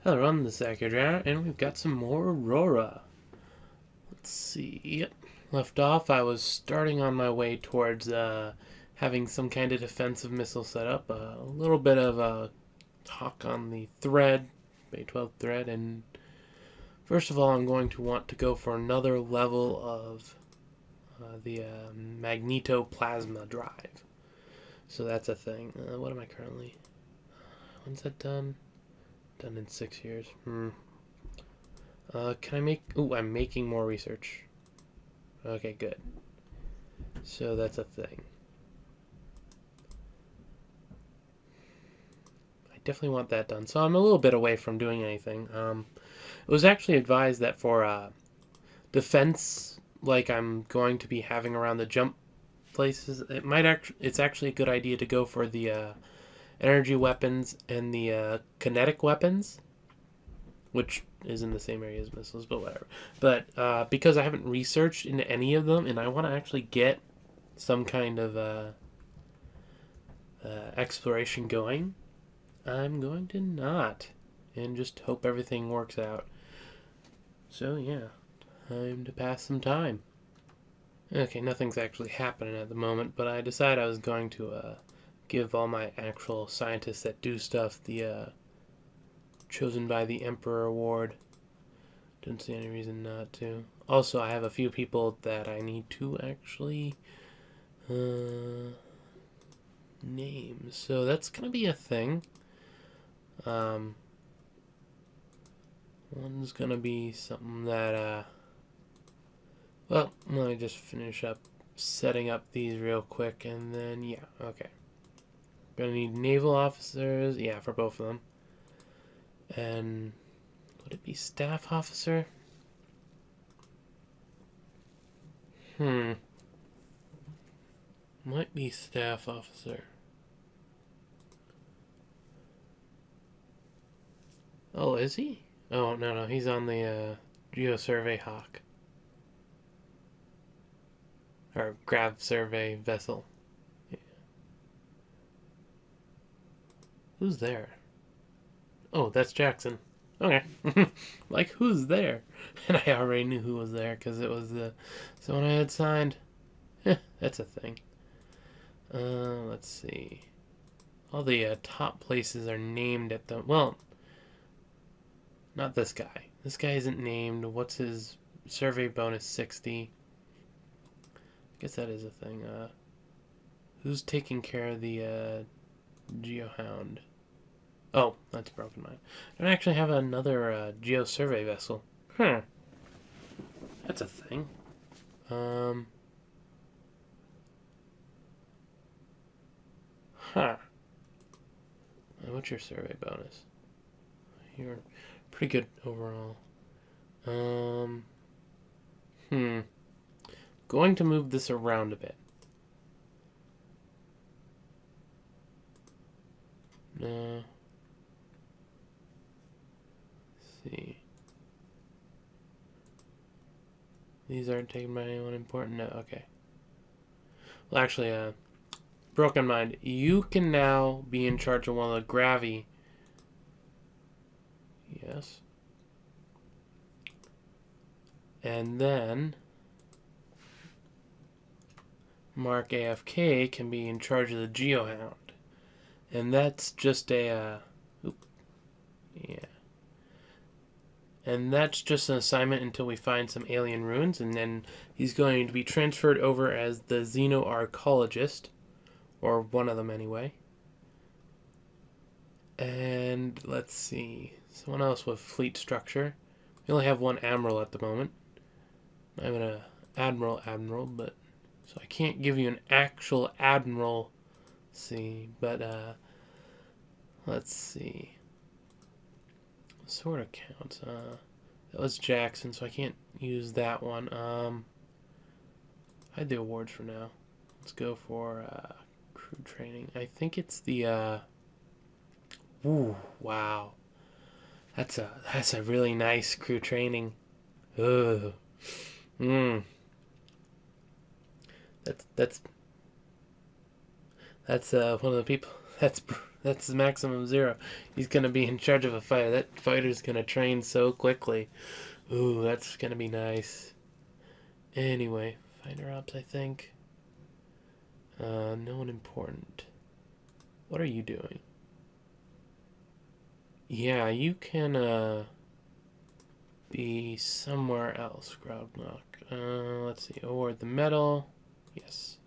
Hello everyone, this is Akhier, and we've got some more Aurora. Let's see. Yep. Left off, I was starting on my way towards having some kind of defensive missile set up. A little bit of a talk on the thread, Bay12 thread, and first of all, I'm going to want to go for another level of the magnetoplasma drive. So that's a thing. What am I currently? When's that done? Done in 6 years. Can I make... Ooh, I'm making more research. Okay, good. So that's a thing. I definitely want that done. So I'm a little bit away from doing anything. It was actually advised that for defense, like I'm going to be having around the jump places, it's actually a good idea to go for the energy weapons and the kinetic weapons, which is in the same area as missiles, but whatever. But because I haven't researched into any of them, and I want to actually get some kind of exploration going, I'm going to not, and just hope everything works out. So yeah, time to pass some time. Okay, nothing's actually happening at the moment, but I decided I was going to give all my actual scientists that do stuff the chosen by the Emperor award. Didn't see any reason not to. Also, I have a few people that I need to actually name. So that's going to be a thing. One's going to be something that, well, let me just finish up setting up these real quick, and then, yeah, okay. Gonna need naval officers, yeah, for both of them. And would it be staff officer? Might be staff officer. Oh, is he? Oh, no, he's on the Geosurvey Hawk. Or Grav Survey Vessel. Yeah. Who's there? Oh, that's Jackson. Okay. Like, who's there? And I already knew who was there because it was someone I had signed. That's a thing. Let's see. All the top places are named at the... Well, not this guy. This guy isn't named. What's his survey bonus? 60. I guess that is a thing. Who's taking care of the Geohound? Oh, that's Broken Mind. I don't actually have another Geo Survey vessel. That's a thing. What's your survey bonus? You're pretty good overall. Going to move this around a bit. No. See. These aren't taken by anyone important? No, okay. Well, actually, Broken Mind, you can now be in charge of one of the Gravy. Yes. And then Mark AFK can be in charge of the Geohound. And that's just a, yeah. And that's just an assignment until we find some alien ruins, and then he's going to be transferred over as the Xenoarchaeologist, or one of them anyway. And let's see, someone else with fleet structure. We only have one admiral at the moment. Not even an admiral, but so I can't give you an actual admiral. See, but let's see. Sort of counts. That was Jackson, so I can't use that one. Hide the awards for now. Let's go for crew training. I think it's the ooh, wow. That's a really nice crew training. Ugh. That's one of the people. That's the maximum 0. He's gonna be in charge of a fighter. That fighter's gonna train so quickly. Ooh, that's gonna be nice. Anyway, fighter ops, I think. No one important. What are you doing? Yeah, you can, be somewhere else, Groundlock. Let's see. Award the medal. Yes.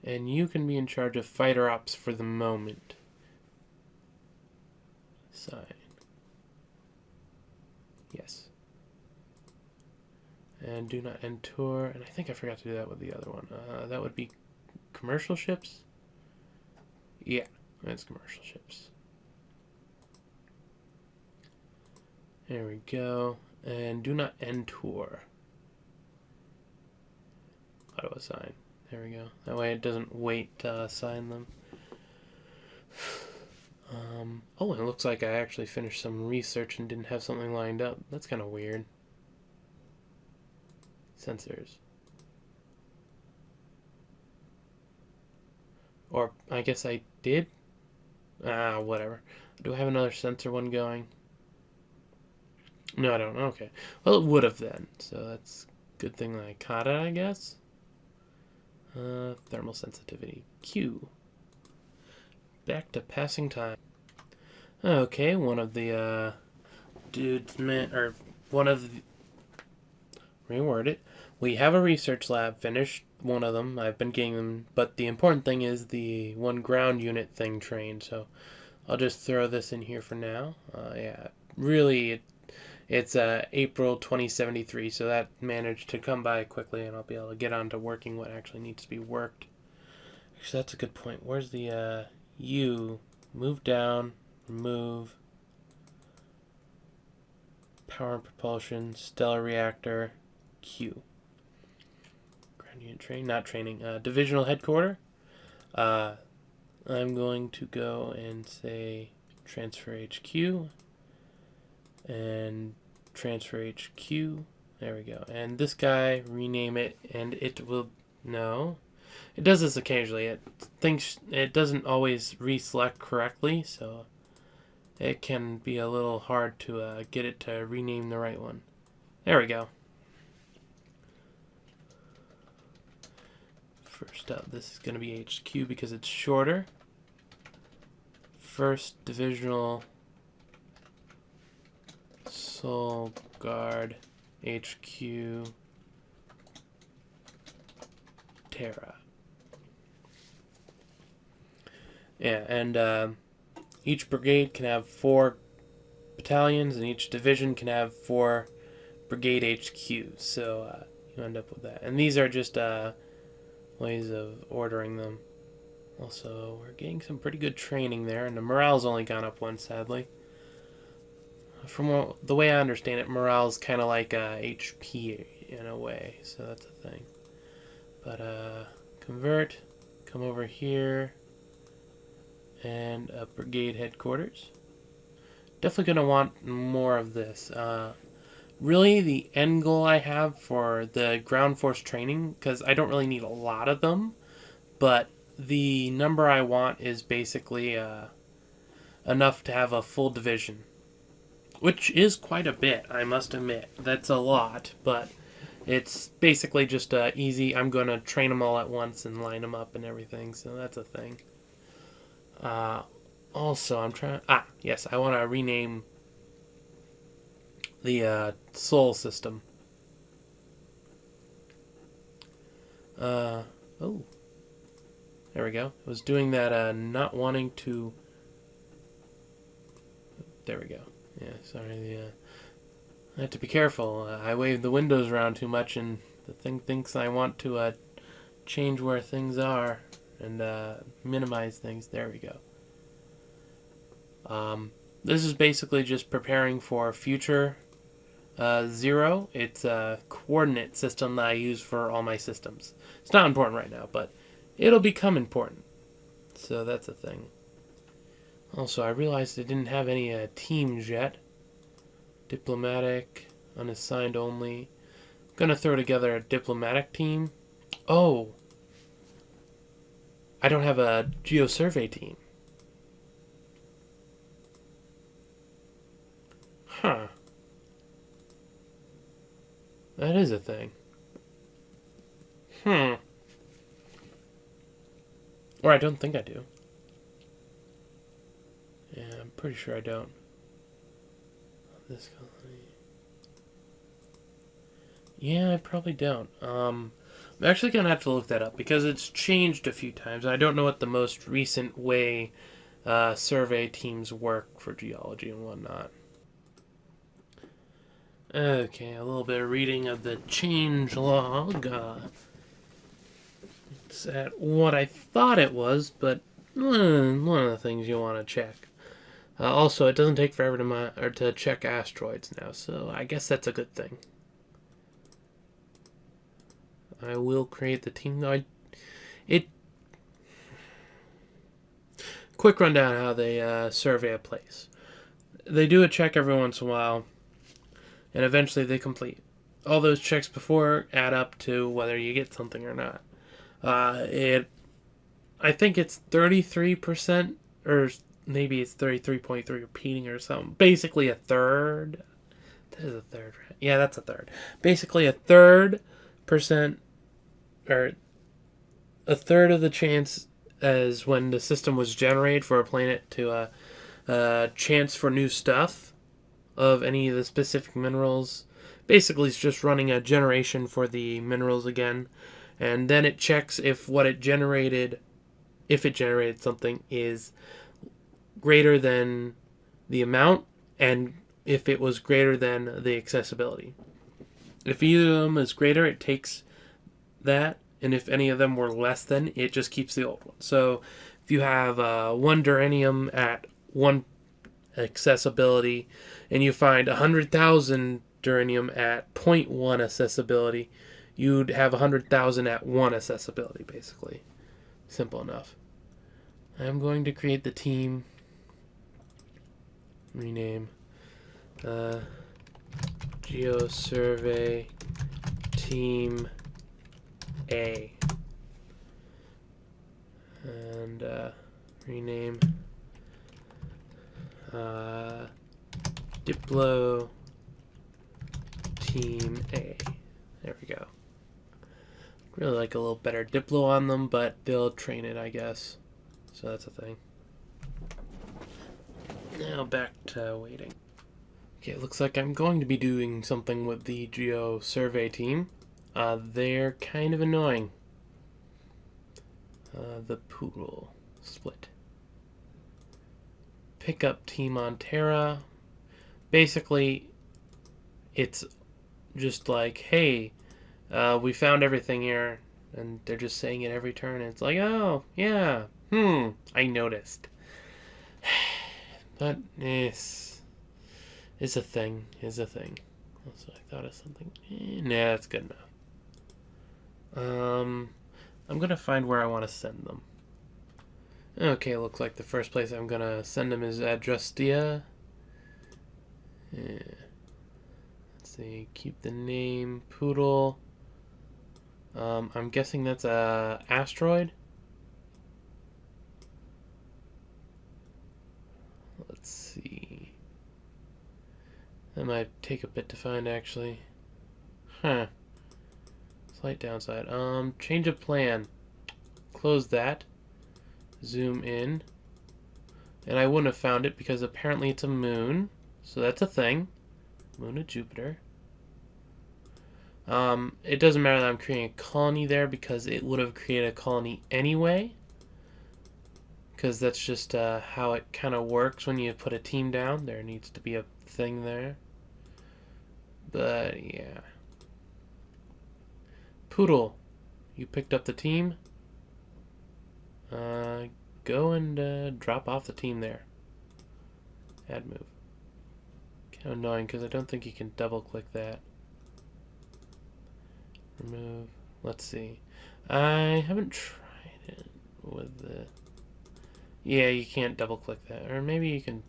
And you can be in charge of fighter ops for the moment. Sign. Yes. And do not end tour. And I think I forgot to do that with the other one. That would be commercial ships? Yeah, that's commercial ships. There we go. And do not end tour. Auto assign. There we go. That way it doesn't wait to assign them. Oh, it looks like I actually finished some research and didn't have something lined up. That's kind of weird. Sensors. Or, I guess I did? Whatever. Do I have another sensor one going? No, I don't. Okay. Well, it would have then. So that's a good thing that I caught it, I guess. Thermal sensitivity. Q. Back to passing time. Okay, one of the, dudes, or one of the... Reword it. We have a research lab finished. One of them. I've been getting them. But the important thing is the one ground unit thing trained. So I'll just throw this in here for now. Yeah, really, it's April 2073. So that managed to come by quickly. And I'll be able to get on to working what actually needs to be worked. Actually, that's a good point. Where's the U? Move down. Remove. Power and propulsion. Stellar reactor. Q. Ground unit training, not training. Divisional headquarter. I'm going to go and say transfer HQ and transfer HQ. There we go. And this guy, rename it, and it will. No, it does this occasionally. It thinks it doesn't always reselect correctly, so it can be a little hard to get it to rename the right one. There we go. First up, this is going to be HQ because it's shorter. First Divisional Soul Guard HQ Terra. Yeah, and each brigade can have 4 battalions, and each division can have 4 brigade HQs. So you end up with that. And these are just ways of ordering them. Also, we're getting some pretty good training there, and the morale's only gone up 1, sadly. From the way I understand it, morale's kind of like HP in a way, so that's a thing. But convert, come over here, and brigade headquarters. Definitely going to want more of this. Really, the end goal I have for the ground force training, because I don't really need a lot of them, but the number I want is basically enough to have a full division, which is quite a bit, I must admit. That's a lot, but it's basically just easy. I'm going to train them all at once and line them up and everything, so that's a thing. Also, I'm trying... yes, I want to rename the Sol system. Oh. There we go. I was doing that, not wanting to... There we go. Yeah, sorry. I have to be careful. I wave the windows around too much, and the thing thinks I want to change where things are and minimize things. There we go. This is basically just preparing for future 0. It's a coordinate system that I use for all my systems. It's not important right now, but it'll become important. So that's a thing. Also, I realized I didn't have any teams yet. Diplomatic, unassigned only. I'm gonna throw together a diplomatic team. Oh! I don't have a geosurvey team. Huh. That is a thing. Hmm. Or I don't think I do. Yeah, I'm pretty sure I don't. This colony. Yeah, I probably don't. I'm actually gonna have to look that up because it's changed a few times. I don't know what the most recent way survey teams work for geology and whatnot. Okay, a little bit of reading of the change log. It's at what I thought it was, but one of the things you want to check. Also, it doesn't take forever to check asteroids now, so I guess that's a good thing. I will create the team. Quick rundown how they survey a place. They do a check every once in a while, and eventually they complete. All those checks before add up to whether you get something or not. I think it's 33%, or maybe it's 33.3 repeating or something. Basically a third. That is a third. Yeah, that's a third. Basically a third percent, or a third of the chance as when the system was generated for a planet to a chance for new stuff of any of the specific minerals. Basically, it's just running a generation for the minerals again, and then it checks if what it generated, if it generated something, is greater than the amount, and if it was greater than the accessibility. If either of them is greater, it takes that, and if any of them were less than, it just keeps the old one. So if you have one duranium at 1 accessibility, and you find 100,000 duranium at 0.1 accessibility, you'd have 100,000 at 1 accessibility, basically. Simple enough. I'm going to create the team. Rename. GeoSurvey Team A. And rename Diplo Team A. There we go. Really like a little better Diplo on them, but they'll train it, I guess. So that's a thing. Now back to waiting. Okay, it looks like I'm going to be doing something with the Geo Survey team. They're kind of annoying. The Poodle split. Pick up Team on Terra. Basically, it's just like, hey, we found everything here, and they're just saying it every turn. And it's like, oh, yeah, I noticed. But it's a thing. Is a thing. Also, I thought of something. Nah, that's good enough. I'm gonna find where I want to send them. Okay, looks like the first place I'm gonna send them is Adrastia. Yeah. Let's see. Keep the name Poodle. I'm guessing that's a asteroid. Let's see. That might take a bit to find, actually. Huh. Slight downside. Change of plan. Close that. Zoom in. And I wouldn't have found it because apparently it's a moon. So that's a thing. Moon of Jupiter. It doesn't matter that I'm creating a colony there because it would have created a colony anyway. Because that's just how it kind of works when you put a team down. There needs to be a thing there. But, yeah. Poodle, you picked up the team. Go and drop off the team there. Add move. Kind of annoying because I don't think you can double click that. Remove. Let's see. I haven't tried it with the... Yeah, you can't double click that. Or maybe you can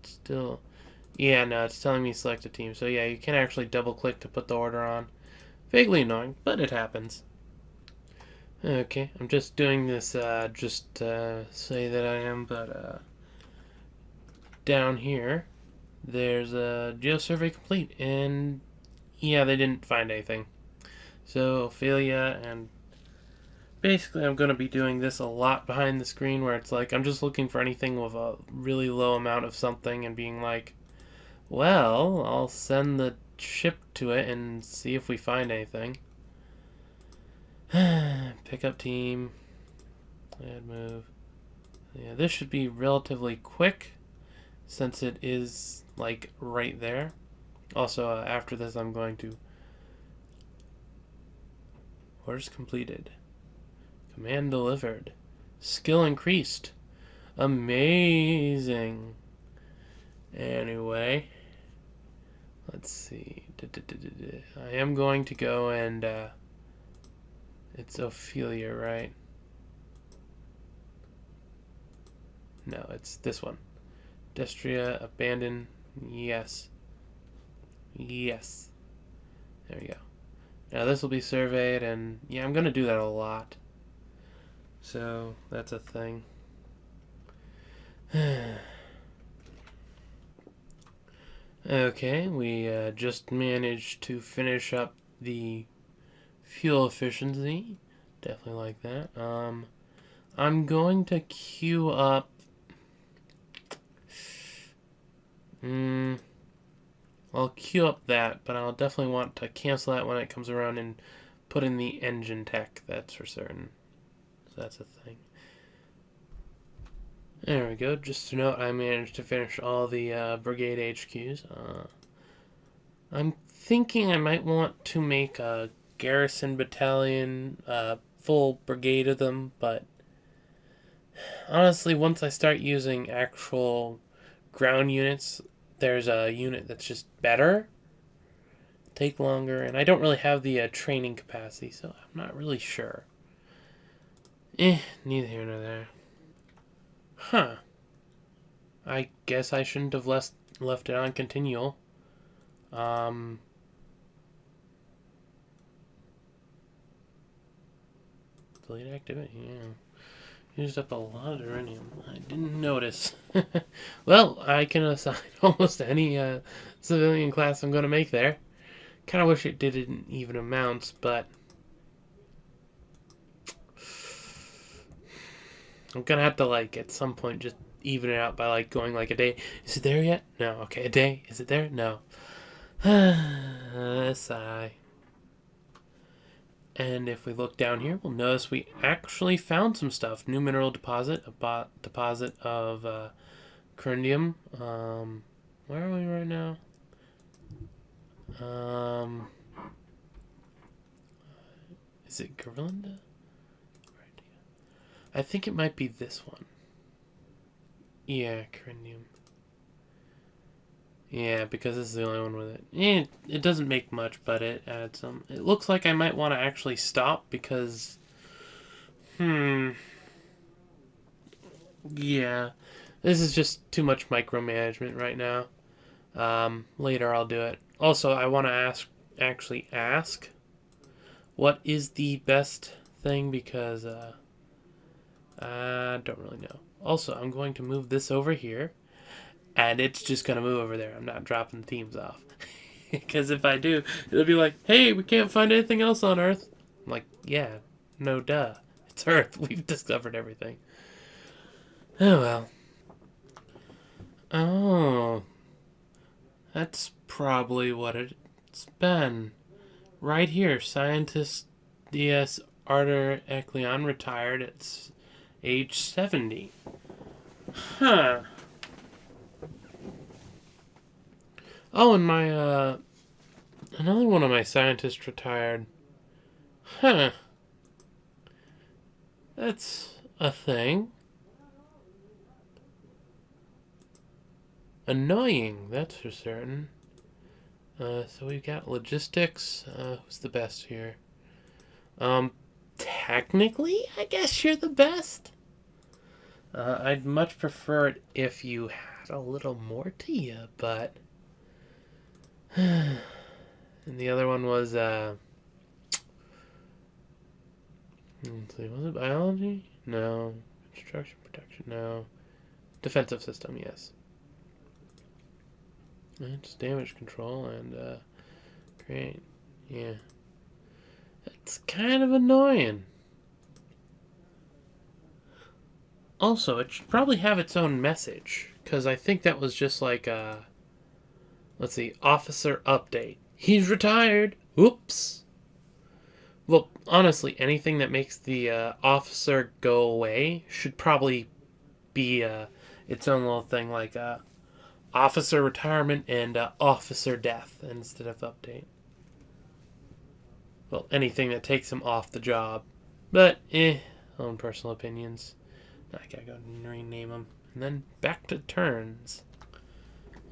still... Yeah, no, it's telling me select a team. So yeah, you can actually double click to put the order on. Vaguely annoying, but it happens. Okay, I'm just doing this just to say that I am, but down here, there's a geosurvey complete, and yeah, they didn't find anything. So Ophelia, and basically I'm going to be doing this a lot behind the screen where it's like I'm just looking for anything with a really low amount of something and being like, well, I'll send the ship to it and see if we find anything. Pick up team, add move. Yeah, this should be relatively quick since it is like right there. Also, after this I'm going to orders completed. Command delivered. Skill increased. Amazing. Anyway, let's see. I am going to go and it's Ophelia, right? No, it's this one. Destria, abandon. Yes. Yes. There we go. Now this will be surveyed, and yeah, I'm going to do that a lot. So that's a thing. Okay, we just managed to finish up the fuel efficiency. Definitely like that. I'm going to queue up. I'll queue up that, but I'll definitely want to cancel that when it comes around and put in the engine tech. That's for certain. So that's a thing. There we go. Just to note, I managed to finish all the brigade HQs. I'm thinking I might want to make a garrison battalion, full brigade of them, but honestly, once I start using actual ground units, there's a unit that's just better, take longer, and I don't really have the training capacity, so I'm not really sure. Neither here nor there. Huh. I guess I shouldn't have left it on continual. Delete activity, yeah. Used up a lot of uranium. I didn't notice. Well, I can assign almost any civilian class I'm going to make there. Kind of wish it did in even amounts, but I'm going to have to, like, at some point just even it out by, like, going, like, a day. Is it there yet? No. Okay, a day. Is it there? No. Sigh. And if we look down here, we'll notice we actually found some stuff. New mineral deposit, a deposit of corundum. Where are we right now? Is it Gorilla? I think it might be this one. Yeah, corundum. Yeah, because this is the only one with it. It doesn't make much, but it adds some. It looks like I might want to actually stop because... Yeah. This is just too much micromanagement right now. Later I'll do it. Also, I want to actually ask what is the best thing because I don't really know. Also, I'm going to move this over here, and it's just going to move over there. I'm not dropping the teams off. Because if I do, it'll be like, hey, we can't find anything else on Earth. I'm like, yeah, no duh. It's Earth. We've discovered everything. Oh, well. Oh. That's probably what it's been. Right here, scientist DS Arthur Ekleon retired at age 70. Huh. Oh, and my, another one of my scientists retired. Huh. That's a thing. Annoying, that's for certain. So we've got logistics. Who's the best here? Technically, I guess you're the best. I'd much prefer it if you had a little more to you, but... And the other one was, let's see, was it biology? No. Construction protection, no. Defensive system, yes. It's damage control and great. Yeah. It's kind of annoying. Also, it should probably have its own message, because I think that was just like a, let's see, officer update. He's retired. Oops. Well, honestly, anything that makes the officer go away should probably be its own little thing, like officer retirement and officer death instead of update. Well, anything that takes him off the job. But, own personal opinions. I gotta go and rename them. And then back to turns.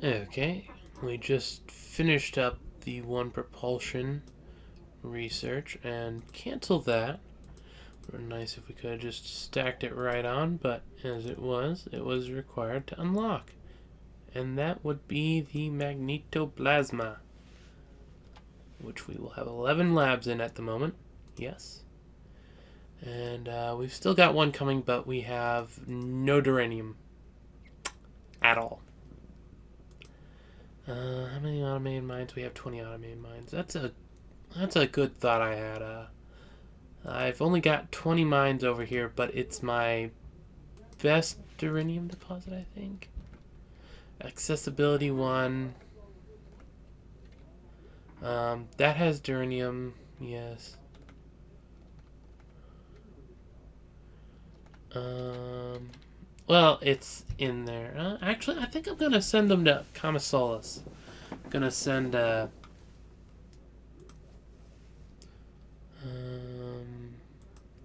Okay, we just finished up the one propulsion research and canceled that. It would be nice if we could have just stacked it right on, but as it was required to unlock. And that would be the magnetoplasma, which we will have 11 labs in at the moment. Yes. And we've still got one coming, but we have no duranium at all. How many automated mines? We have 20 automated mines. That's a good thought I had. I've only got 20 mines over here, but it's my best duranium deposit, I think. Accessibility 1. That has duranium, yes. Well, it's in there. Actually, I think I'm going to send them to Kamasolis. I'm going to send, do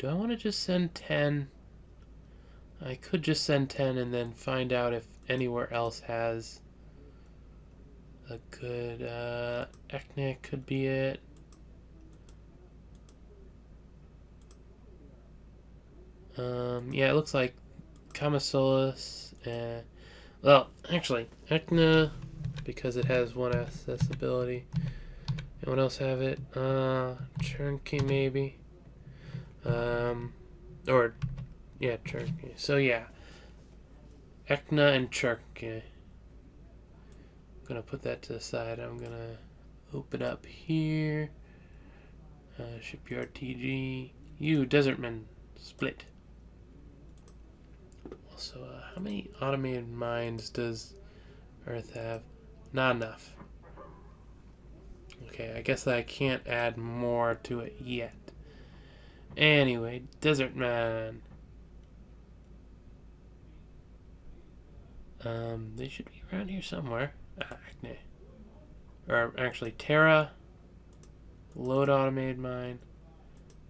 I want to just send 10? I could just send 10 and then find out if anywhere else has a good, Akhier could be it. Yeah, it looks like Kamasolis, well, actually, Akhier, because it has one accessibility. And what else have it? Chunky maybe. Or, yeah, Chunky. So, yeah. Akhier and Chunky. I'm gonna put that to the side. I'm gonna open up here. Shipyard TG. Desertman. Split. So, how many automated mines does Earth have? Not enough. Okay, I guess I can't add more to it yet. Anyway, Desert Man. They should be around here somewhere. Akhier. Or actually, Terra. Load automated mine.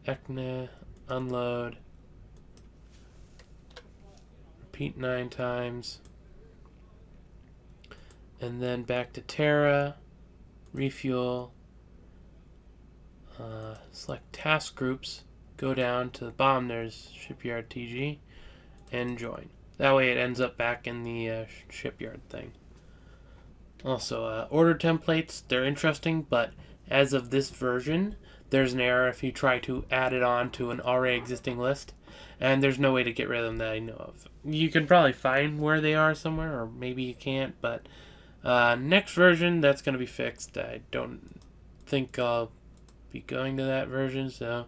Akhier. Unload. Repeat 9 times. And then back to Terra. Refuel. Select task groups. Go down to the bottom. There's Shipyard TG. And join. That way it ends up back in the shipyard thing. Also, order templates. They're interesting, but as of this version, there's an error if you try to add it on to an already existing list. And there's no way to get rid of them that I know of. You can probably find where they are somewhere, or maybe you can't, but next version, that's going to be fixed. I don't think I'll be going to that version, so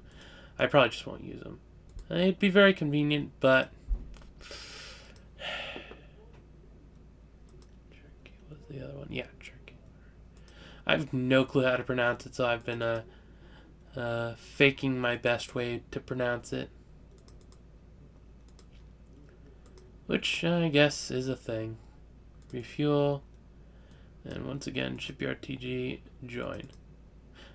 I probably just won't use them. It'd be very convenient, but what's the other one? Yeah, Turkey. I have no clue how to pronounce it, so I've been faking my best way to pronounce it. Which I guess is a thing. Refuel. And once again, Shipyard TG, join.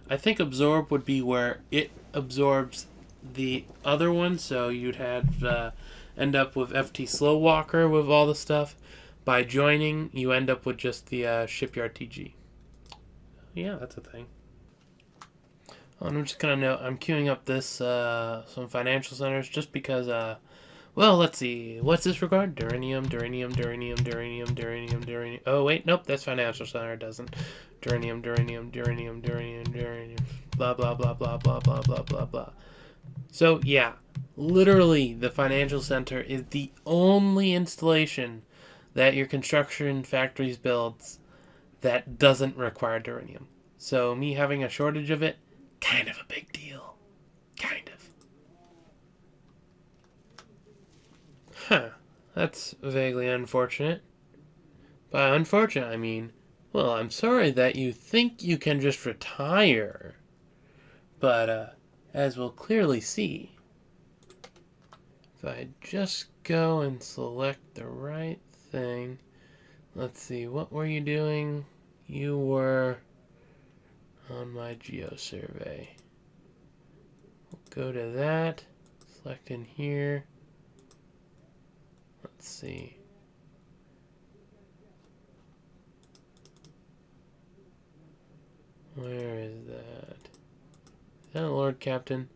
I think absorb would be where it absorbs the other one, so you'd have end up with FT Slow Walker with all the stuff. By joining, you end up with just the Shipyard TG. Yeah, that's a thing. And I'm just gonna note, I'm queuing up this some financial centers just because well, let's see. What's this regard? Duranium. Oh, wait. Nope. That's financial center. It doesn't. Duranium. Blah, blah, blah, blah, blah, blah, blah, blah, blah. So, yeah. Literally, the financial center is the only installation that your construction factories builds that doesn't require duranium. So me having a shortage of it, kind of a big deal. Kind of. Huh. That's vaguely unfortunate. By unfortunate, I mean, well, I'm sorry that you think you can just retire. But, as we'll clearly see, if I just go and select the right thing, let's see, what were you doing? You were on my geo survey. We'll go to that, select in here. Let's see. Where is that? Is that a Lord Captain?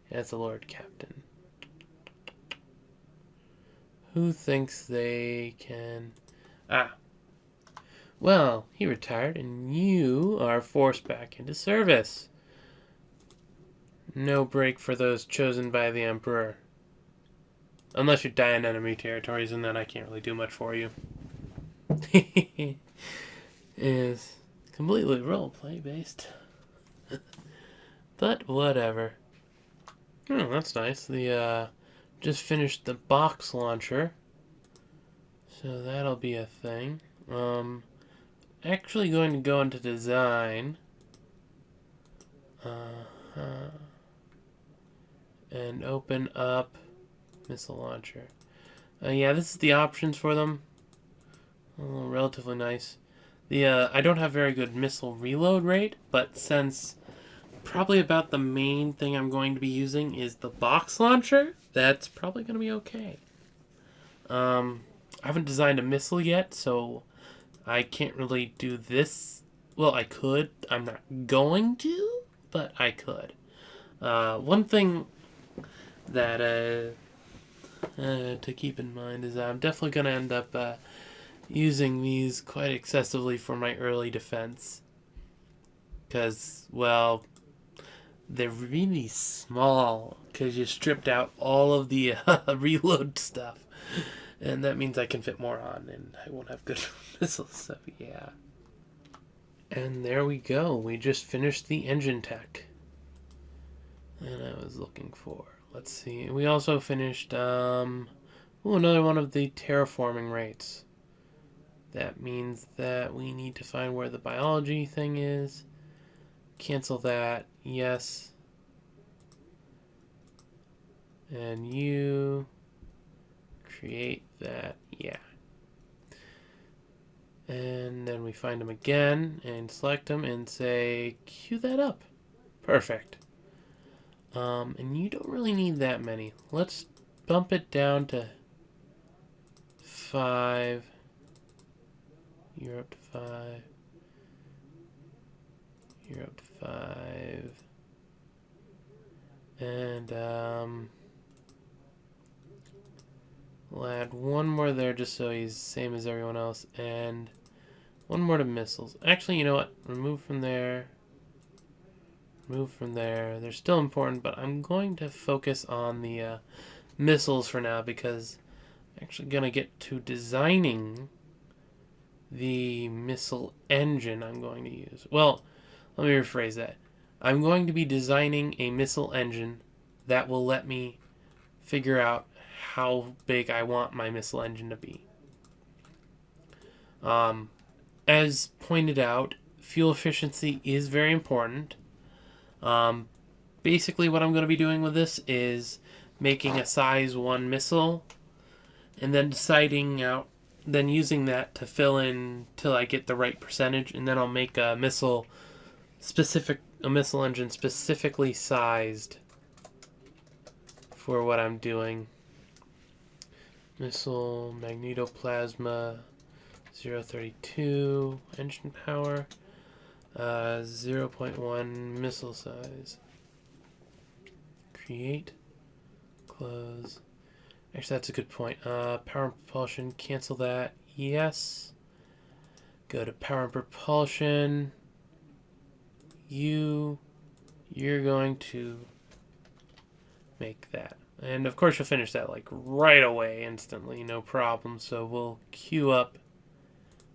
Yeah, it's a Lord Captain. Who thinks they can... Ah. Well, he retired and you are forced back into service. No break for those chosen by the Emperor. Unless you die in enemy territories, and then I can't really do much for you. Is completely roleplay based. But whatever. Oh, that's nice. The just finished the box launcher. So that'll be a thing. Actually going to go into design. And open up missile launcher. Yeah, this is the options for them. Oh, relatively nice. I don't have very good missile reload rate, but since probably about the main thing I'm going to be using is the box launcher, that's probably going to be okay. I haven't designed a missile yet, so I can't really do this. Well, I could. I'm not going to, but I could. One thing that to keep in mind is I'm definitely going to end up using these quite excessively for my early defense. Because, well, they're really small because you stripped out all of the reload stuff. And that means I can fit more on and I won't have good missiles, so yeah. And there we go. We just finished the engine tech. And I was looking for, let's see. We also finished another one of the terraforming rates. That means that we need to find where the biology thing is. Cancel that. Yes. And you create that. Yeah. And then we find them again and select them and say, queue that up. Perfect. And you don't really need that many. Let's bump it down to 5. You're up to 5. You're up to 5. And, we'll add one more there just so he's the same as everyone else. And one more to missiles. Actually, you know what? Remove from there. Remove from there. They're still important, but I'm going to focus on the missiles for now because I'm actually going to get to designing the missile engine I'm going to use. Well, let me rephrase that. I'm going to be designing a missile engine that will let me figure out how big I want my missile engine to be. As pointed out, fuel efficiency is very important. Basically what I'm going to be doing with this is making a size 1 missile and then deciding out, then using that to fill in till I get the right percentage, and then I'll make a missile engine specifically sized for what I'm doing. Missile magnetoplasma 0.32 engine power, 0.1 missile size. Create, close. Actually, that's a good point. Power and propulsion, cancel that. Yes. Go to power and propulsion. You're going to make that. And of course you'll finish that like right away, instantly, no problem. So we'll queue up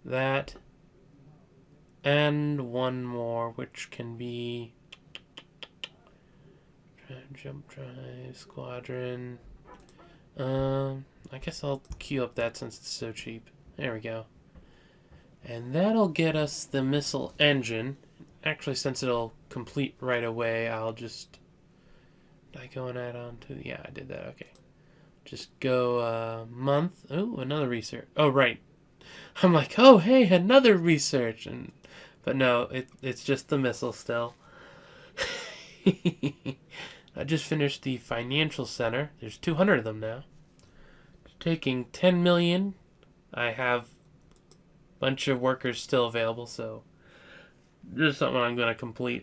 that. And one more, which can be jump drive, squadron. I guess I'll queue up that since it's so cheap. There we go. And that'll get us the missile engine. Actually, since it'll complete right away, I'll just... Did I go and add on to... Yeah, I did that. Okay. Just go month. Oh, another research. Oh, right. I'm like, oh, hey, another research. But no, it's just the missile still. I just finished the financial center. There's 200 of them now. Taking 10 million. I have a bunch of workers still available, so this is something I'm going to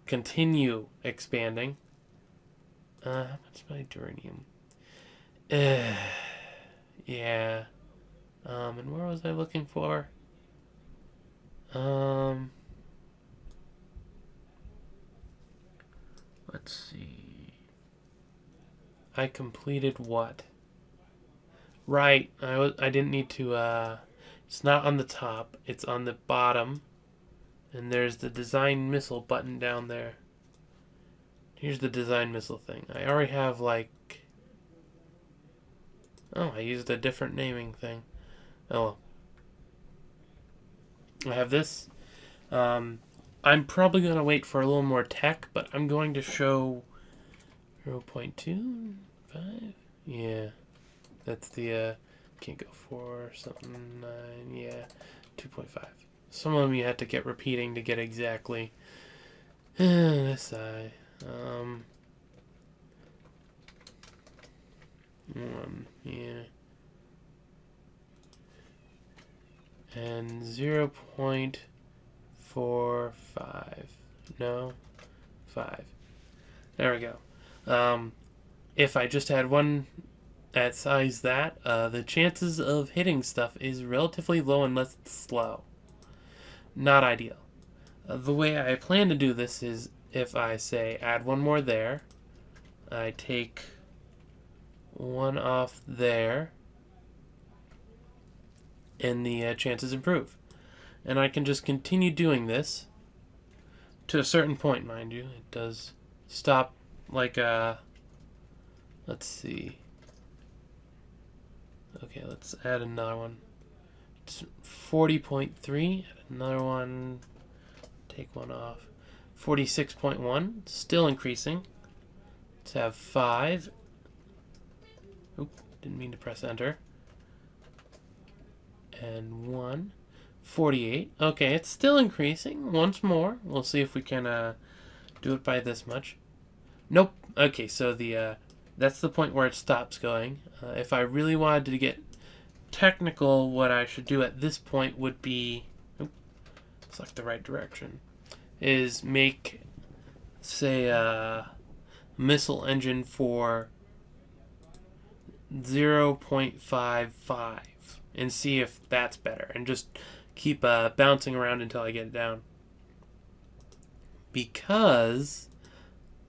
continue expanding. How much my duranium? Yeah. And where was I looking for? Let's see. I completed what? Right. I didn't need to, it's not on the top. It's on the bottom. And there's the design missile button down there. Here's the design missile thing. I already have, like... Oh, I used a different naming thing. Oh. I have this. I'm probably going to wait for a little more tech, but I'm going to show 0.25. Yeah. That's the, can't go 4, something, 9, yeah, 2.5. Some of them you had to get repeating to get exactly. This side. 1, yeah. And 0.45. No, 5. There we go. If I just had one at size that, the chances of hitting stuff is relatively low unless it's slow. Not ideal. The way I plan to do this is if I say add one more there, I take one off there, and the chances improve. And I can just continue doing this to a certain point, mind you. It does stop like let's see. Okay, let's add another one. It's 40.3. Add another one. Take one off. 46.1. Still increasing. Let's have 5. Oop, didn't mean to press enter. And 1. 48. Okay, it's still increasing. Once more. We'll see if we can do it by this much. Nope. Okay, so the that's the point where it stops going. If I really wanted to get technical, what I should do at this point would be, select the right direction, is make, say, a missile engine for 0.55 and see if that's better, and just keep bouncing around until I get it down. Because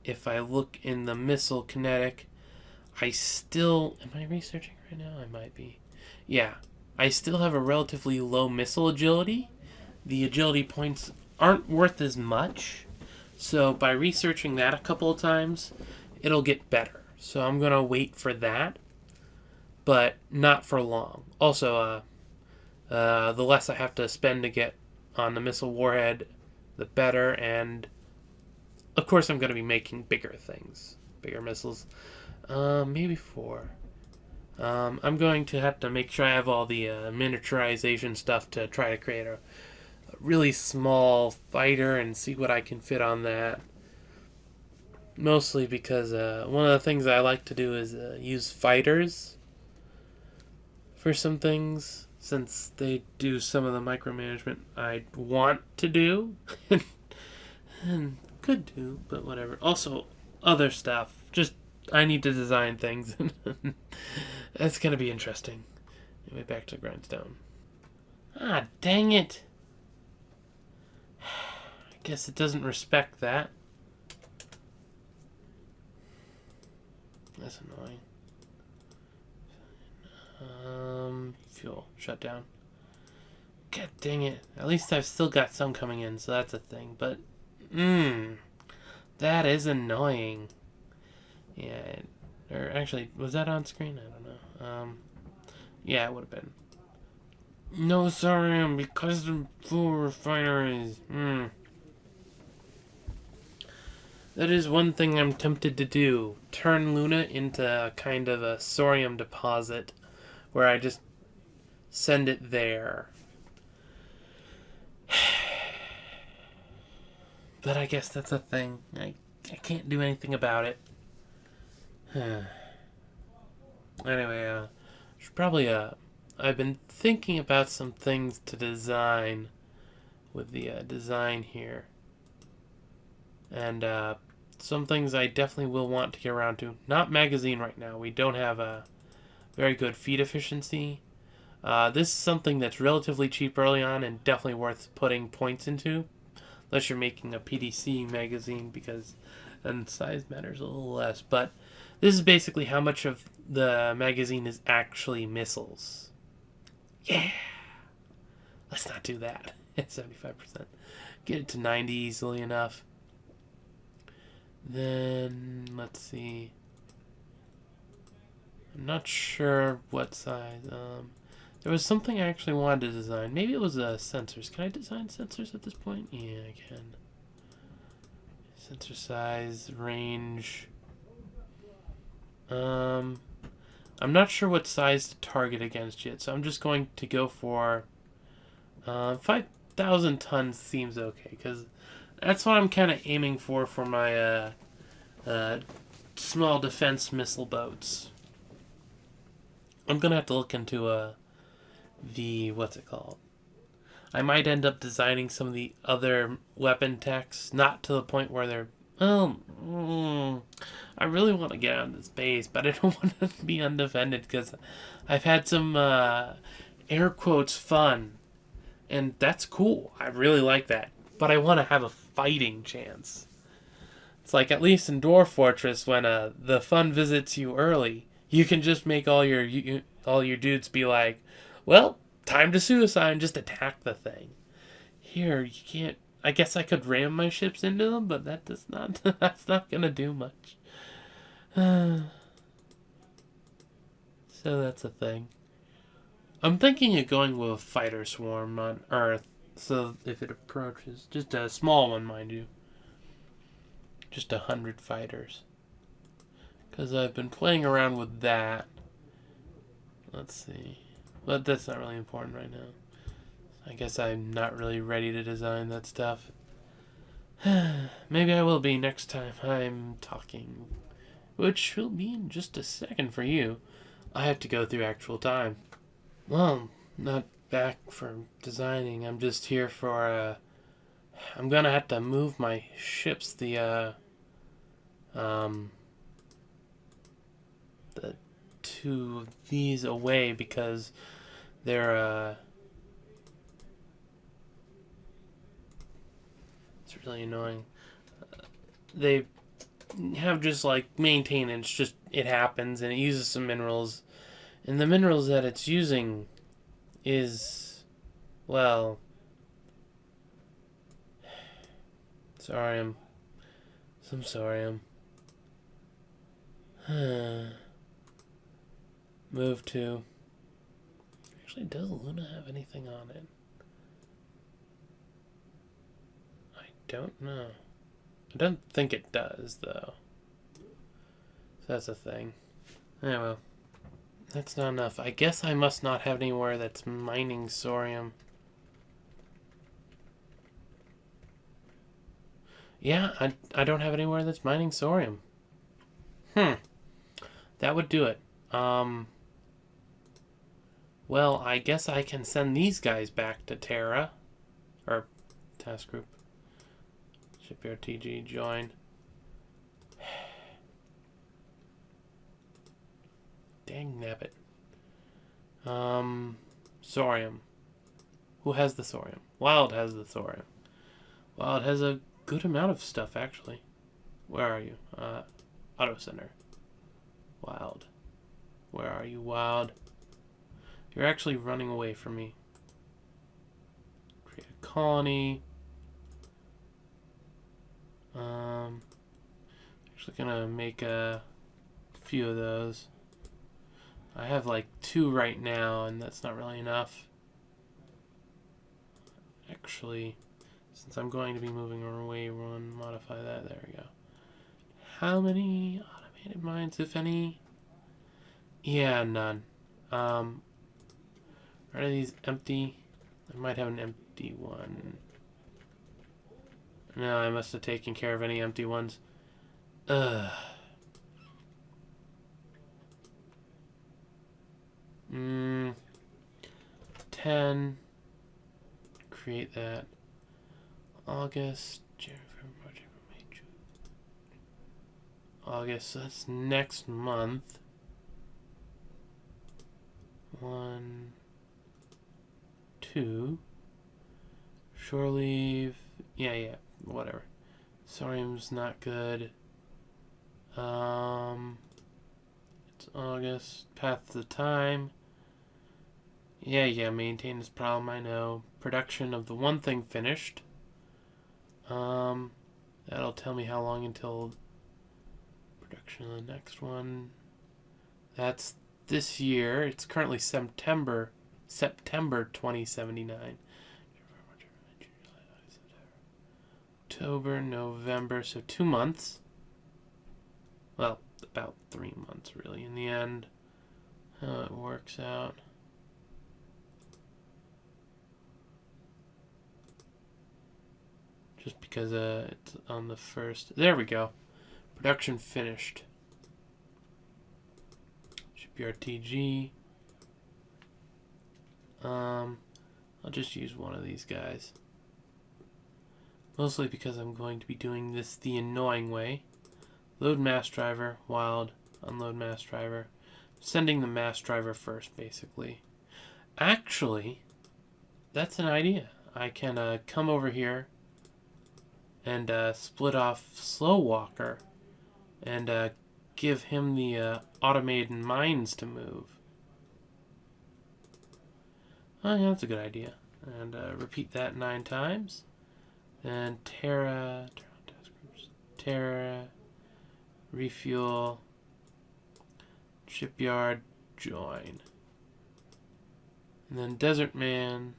if I look in the missile kinetic, I still... Am I researching right now? I might be. Yeah. I still have a relatively low missile agility. The agility points aren't worth as much. So by researching that a couple of times, it'll get better. So I'm going to wait for that. But not for long. Also, the less I have to spend to get on the missile warhead, the better. And of course I'm going to be making bigger things. Bigger missiles. Maybe 4. I'm going to have to make sure I have all the miniaturization stuff to try to create a really small fighter and see what I can fit on that. Mostly because one of the things I like to do is use fighters for some things, since they do some of the micromanagement I want to do. And could do, but whatever. Also, other stuff. Just I need to design things. That's going to be interesting. Anyway, back to grindstone. Ah, dang it. I guess it doesn't respect that. That's annoying. Fuel. Shut down. God dang it. At least I've still got some coming in, so that's a thing. But, that is annoying. Yeah, or actually, was that on screen? I don't know. Yeah, it would have been. No, sorry, because the full refineries. That is one thing I'm tempted to do. Turn Luna into kind of a thorium deposit where I just send it there. But I guess that's a thing. I can't do anything about it. Anyway, should probably, I've been thinking about some things to design with the design here. And some things I definitely will want to get around to. Not magazine right now. We don't have a very good feed efficiency. This is something that's relatively cheap early on and definitely worth putting points into. Unless you're making a PDC magazine, because then size matters a little less. But this is basically how much of the magazine is actually missiles. Yeah! Let's not do that. It's 75%. Get it to 90 easily enough. Then, let's see. I'm not sure what size. There was something I actually wanted to design. Maybe it was sensors. Can I design sensors at this point? Yeah, I can. Sensor size, range. I'm not sure what size to target against yet, so I'm just going to go for 5,000 tons seems okay, because that's what I'm kind of aiming for my small defense missile boats. I'm going to have to look into what's it called? I might end up designing some of the other weapon techs, not to the point where they're, I really want to get out into space, but I don't want to be undefended, because I've had some, air quotes, fun, and that's cool. I really like that, but I want to have a fighting chance. It's like, at least in Dwarf Fortress, when the fun visits you early, you can just make all your dudes be like, well, time to suicide and just attack the thing. Here, you can't. I guess I could ram my ships into them, but that does not. That's not gonna do much. So that's a thing. I'm thinking of going with a fighter swarm on Earth, so if it approaches, just a small one, mind you, just 100 fighters. Because I've been playing around with that. Let's see. But that's not really important right now. I guess I'm not really ready to design that stuff. Maybe I will be next time I'm talking. Which will be in just a second for you. I have to go through actual time. Well, not back for designing. I'm just here for, I'm gonna have to move my ships, the two of these away, because they're, it's really annoying. They have just, like, maintenance, just, it happens, and it uses some minerals, and the minerals that it's using is, well, some sorrium. Move to. Actually, does Luna have anything on it? I don't know. I don't think it does, though. So that's a thing. Yeah, well. That's not enough. I guess I must not have anywhere that's mining thorium. Yeah, I don't have anywhere that's mining thorium. That would do it. Well, I guess I can send these guys back to Terra. Or, task group. Shipyard TG, join. Dang nabbit. Thorium. Who has the thorium? Wild has the thorium. Wild has a good amount of stuff, actually. Where are you? Auto Center. Wild. Where are you, Wild? You're actually running away from me. colony. Actually gonna make a few of those. I have like 2 right now, and that's not really enough. Actually, since I'm going to be moving away, one modify that. There we go. How many automated mines, if any? Yeah, none. Are these empty? I might have an empty one. No, I must have taken care of any empty ones. Ugh. 10. Create that. August. August, so that's next month. 1, 2. Shore leave. Yeah, whatever. Sorium's not good. It's August. Path to time. Yeah, maintain this problem, I know. Production of the one thing finished. That'll tell me how long until production of the next one. That's this year. It's currently September 2079. October, November, so 2 months. Well, about 3 months really in the end. How it works out. Just because it's on the first. There we go. Production finished. Shipyard TG. I'll just use one of these guys. Mostly because I'm going to be doing this the annoying way. Load mass driver, wild, unload mass driver. Sending the mass driver first, basically. Actually, that's an idea. I can come over here and split off Slow Walker and give him the automated mines to move. Oh yeah, that's a good idea. And repeat that 9 times. And Terra, refuel, shipyard, join. And then Desert Man,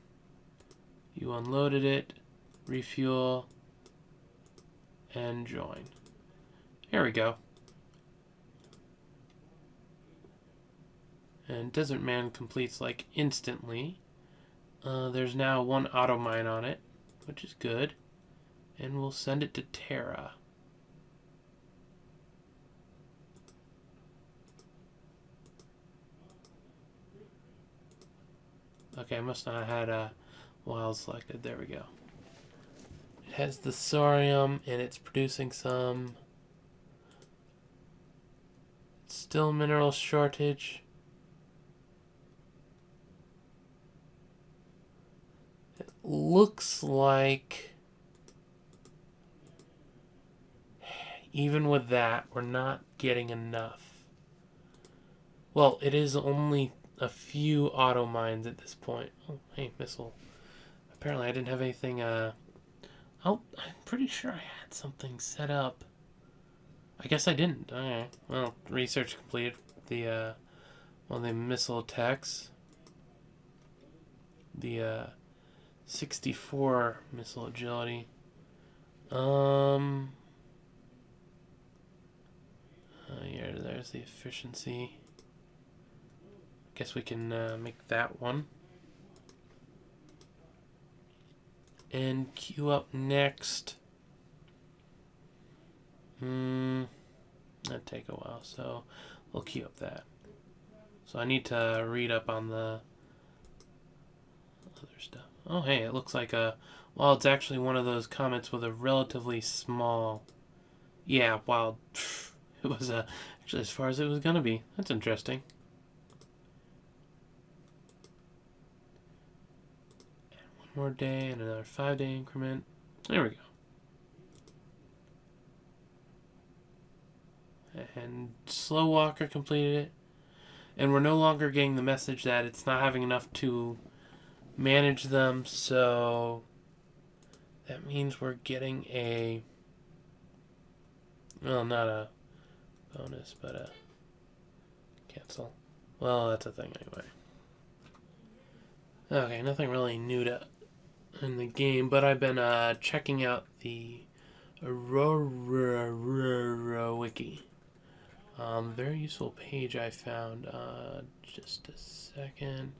you unloaded it, refuel, and join. Here we go. And Desert Man completes like instantly. There's now 1 auto mine on it, which is good. And we'll send it to Terra. Okay, I must not have had wild selected. There we go. It has the Sorium, and it's producing some. Still mineral shortage. It looks like even with that, we're not getting enough. Well, it is only a few auto mines at this point. Oh, hey, missile. Apparently I didn't have anything, oh, I'm pretty sure I had something set up. I guess I didn't. Okay. Well, research completed. The, well, the missile attacks. The, 64 missile agility. Yeah, there's the efficiency. Guess we can make that one. And queue up next. That'd take a while, so we'll queue up that. So I need to read up on the other stuff. Oh, hey, it looks like well, it's actually one of those comets with a relatively small. Yeah, wow. It was actually as far as it was gonna be. That's interesting. And 1 more day and another 5-day increment. There we go. And Slow Walker completed it. And we're no longer getting the message that it's not having enough to manage them, so That means we're getting a... Well, not a bonus, but a cancel. Well, that's a thing anyway. Okay, nothing really new in the game, but I've been checking out the Aurora wiki. Very useful page I found. Just a second.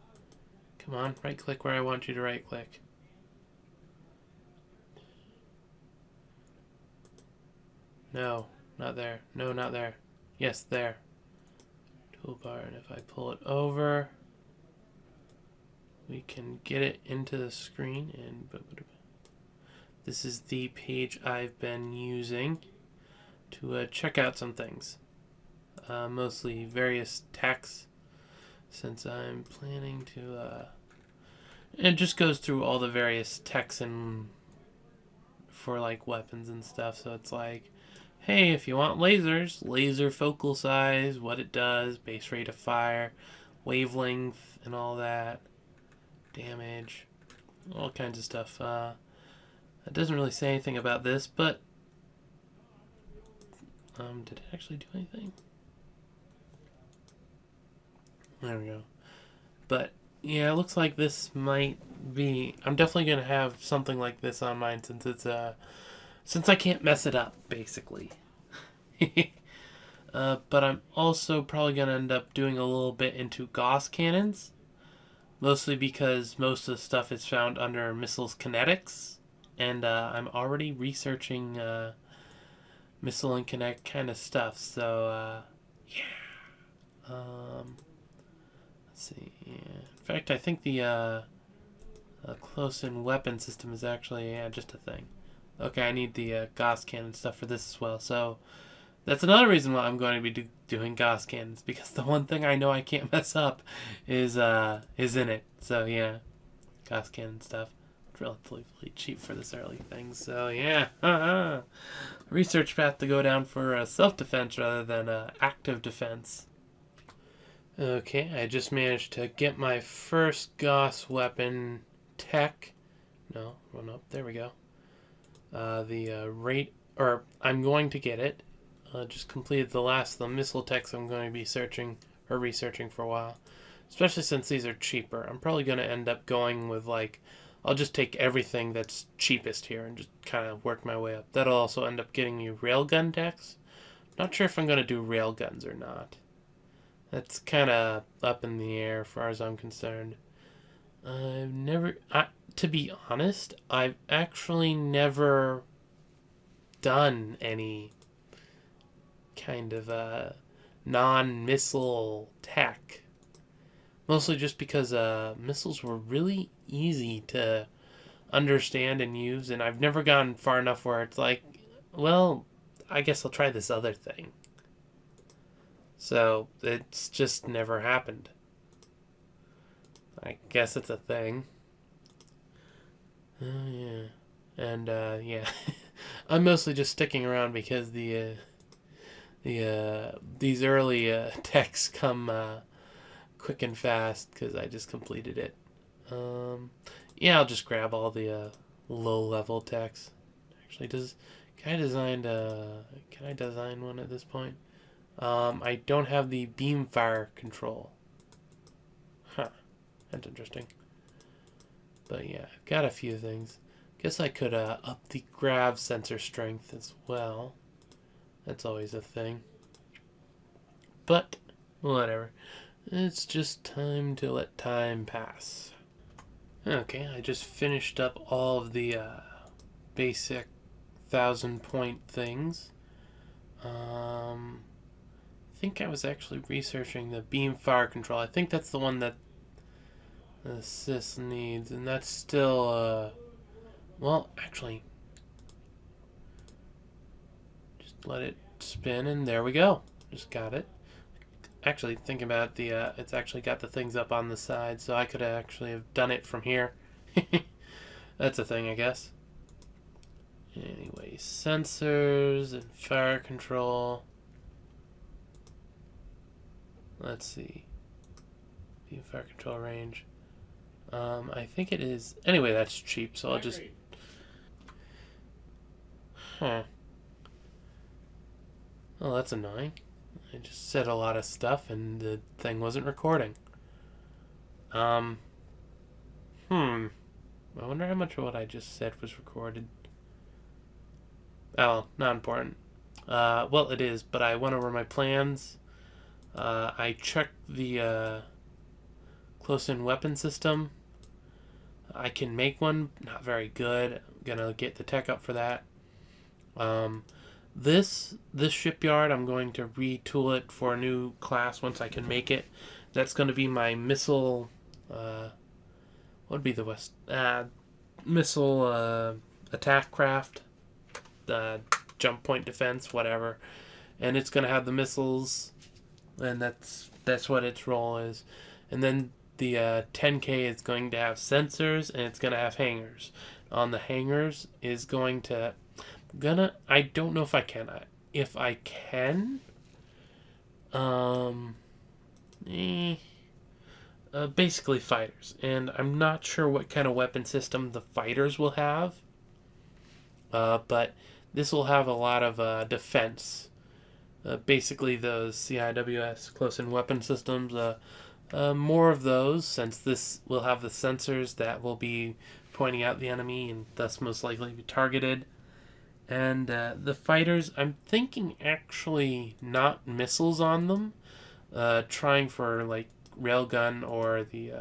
Come on, right click where I want you to right click. No, not there. No, not there. Yes, there. Toolbar, and if I pull it over, we can get it into the screen. And this is the page I've been using to check out some things. Mostly various texts, since I'm planning to... it just goes through all the various texts and for like weapons and stuff. So it's like, hey, if you want lasers, laser focal size, what it does, base rate of fire, wavelength, and all that, damage, all kinds of stuff. It doesn't really say anything about this, but did it actually do anything? There we go. But yeah, it looks like this might be... I'm definitely gonna have something like this on mine since it's since I can't mess it up, basically. But I'm also probably gonna end up doing a little bit into Gauss cannons, mostly because most of the stuff is found under missiles kinetics, and I'm already researching missile and kinetic kind of stuff. So yeah. Let's see. Yeah. In fact, I think the close-in weapon system is actually just a thing. Okay, I need the Gauss cannon stuff for this as well. So that's another reason why I'm going to be doing Gauss cannons, because the one thing I know I can't mess up is in it. So yeah, Gauss cannon stuff. It's relatively cheap for this early thing. So yeah, research path to go down for self-defense rather than active defense. Okay, I just managed to get my first Gauss weapon tech. No, run up. There we go. I'm going to get it. Just completed the last of the missile techs I'm going to be searching or researching for a while. Especially since these are cheaper. I'm probably going to end up going with I'll just take everything that's cheapest here and just kind of work my way up. That'll also end up getting me railgun techs. Not sure if I'm going to do railguns or not. That's kind of up in the air as far as I'm concerned. To be honest, I've actually never done any kind of non-missile tech. Mostly just because missiles were really easy to understand and use, and I've never gone far enough where it's like, well, I guess I'll try this other thing. So it's just never happened. I guess it's a thing. Yeah. And yeah, I'm mostly just sticking around because these early techs come quick and fast because I just completed it. Yeah, I'll just grab all the low level techs. Actually, can I design one at this point? I don't have the beam fire control. Huh. That's interesting. But yeah, I've got a few things. Guess I could up the grav sensor strength as well. That's always a thing. But, whatever. It's just time to let time pass. Okay, I just finished up all of the basic 1,000-point things. I think I was actually researching the beam fire control. I think that's the one that the sys needs, and that's still well, actually, just let it spin, and there we go. Just got it. Actually, thinking about it's actually got the things up on the side, so I could actually have done it from here. That's a thing, I guess. Anyway, sensors and fire control. Let's see. Beam fire control range. I think it is... Anyway, that's cheap, so I'll just... Huh. Well, that's annoying. I just said a lot of stuff and the thing wasn't recording. Um, I wonder how much of what I just said was recorded. Oh, not important. Well, it is, but I went over my plans. I checked the close-in weapon system. I can make one, not very good. I'm gonna get the tech up for that. This shipyard, I'm going to retool it for a new class once I can make it. That's going to be my missile. What would be the missile attack craft, jump point defense, whatever. And it's going to have the missiles, and that's what its role is. And then the 10K is going to have sensors, and it's going to have hangars. On the hangars is going to I don't know if I can. If I can, basically fighters, and I'm not sure what kind of weapon system the fighters will have. But this will have a lot of defense. Basically, those CIWS close-in weapon systems. More of those, since this will have the sensors that will be pointing out the enemy and thus most likely be targeted. And the fighters, I'm thinking actually not missiles on them. Trying for like railgun or the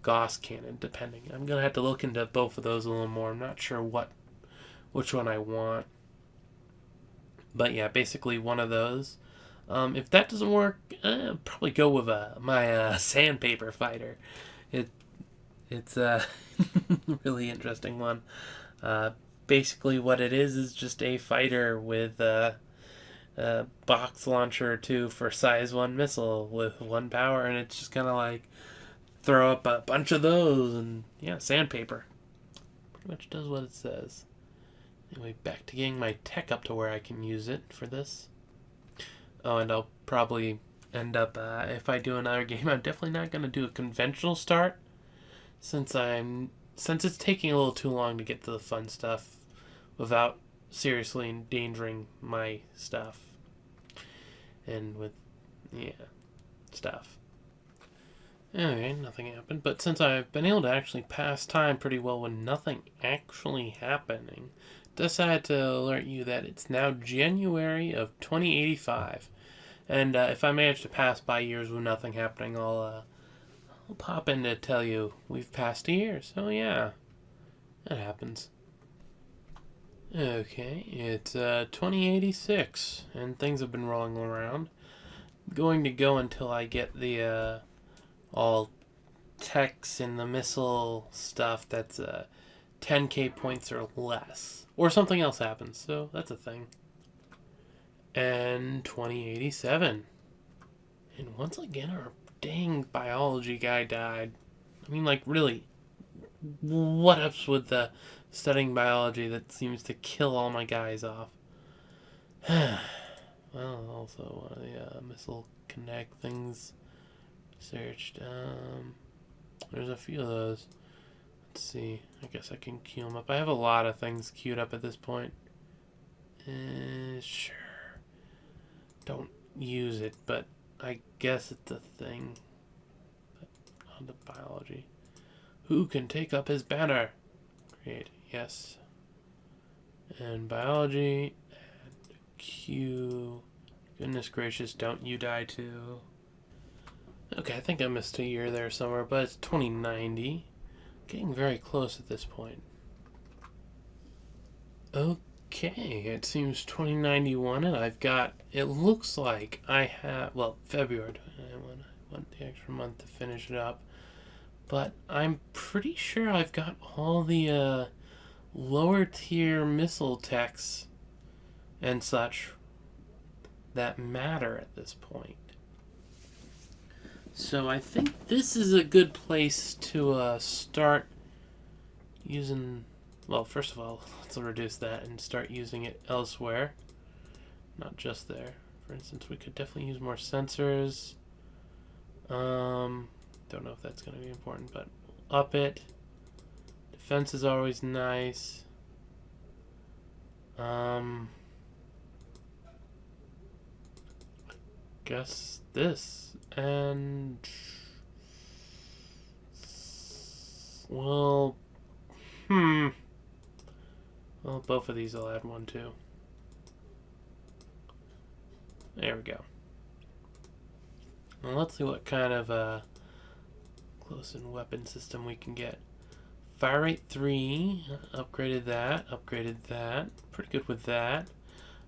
Gauss cannon, depending. I'm gonna have to look into both of those a little more. I'm not sure which one I want. But yeah, basically one of those. If that doesn't work, I'll probably go with my sandpaper fighter. It's a really interesting one. Basically what it is just a fighter with a box launcher or two for size 1 missile with 1 power, and it's just kind of like throw up a bunch of those and yeah, sandpaper. Pretty much does what it says. Anyway, back to getting my tech up to where I can use it for this. Oh, and I'll probably end up, if I do another game, I'm definitely not going to do a conventional start since it's taking a little too long to get to the fun stuff without seriously endangering my stuff. And with, yeah, stuff. Anyway, nothing happened. But since I've been able to actually pass time pretty well with nothing actually happening, decided to alert you that it's now January of 2085. And if I manage to pass by years with nothing happening, I'll pop in to tell you we've passed a year. So yeah, that happens. Okay, it's 2086, and things have been rolling around. I'm going to go until I get the all techs and the missile stuff that's 10K points or less. Or something else happens, so that's a thing. And 2087. And once again, our dang biology guy died. I mean, like, really, what up's with the studying biology that seems to kill all my guys off? Well, also one of the missile connect things searched. There's a few of those. Let's see. I guess I can queue them up. I have a lot of things queued up at this point. Sure. Don't use it, but I guess it's a thing. But on the biology. Who can take up his banner? Create. Yes. And biology. And Q. Goodness gracious, don't you die too. Okay, I think I missed a year there somewhere, but it's 2090. Getting very close at this point. Okay, it seems 2091, and I've got, it looks like I have, well, February, I want the extra month to finish it up, but I'm pretty sure I've got all the lower tier missile techs and such that matter at this point. So I think this is a good place to start using, well, first of all, let's reduce that and start using it elsewhere. Not just there. For instance, we could definitely use more sensors. Don't know if that's going to be important, but up it. Defense is always nice. Guess this. And... Well... Well, both of these I'll add one too. There we go. Well, let's see what kind of close-in weapon system we can get. Fire rate 3, upgraded that, pretty good with that.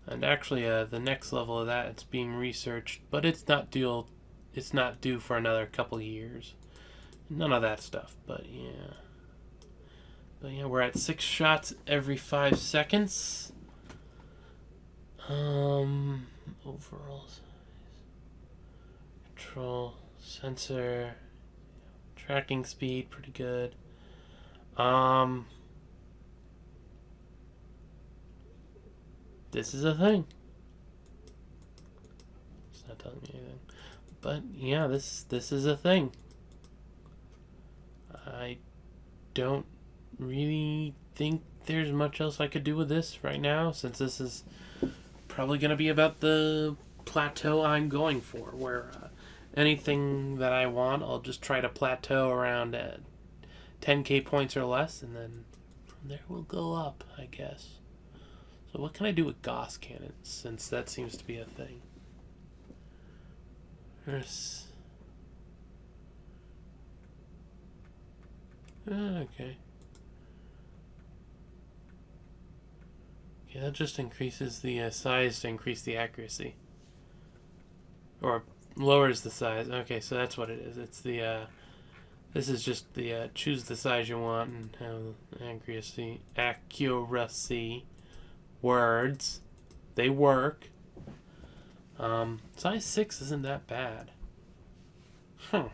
And actually, the next level of that, it's being researched, but it's not due for another couple years. None of that stuff, but yeah. But yeah, we're at 6 shots every 5 seconds. Overall size, control, sensor, tracking speed, pretty good. This is a thing. It's not telling me anything, but yeah, this is a thing. I don't really think there's much else I could do with this right now, since this is probably going to be about the plateau I'm going for, where anything that I want, I'll just try to plateau around 10k points or less, and then from there we'll go up, I guess. So what can I do with Gauss cannons, since that seems to be a thing? There's... okay. Yeah, that just increases the size to increase the accuracy. Or lowers the size. Okay, so that's what it is. It's the, this is just the, choose the size you want and have accuracy. Words. They work. Size 6 isn't that bad. Huh.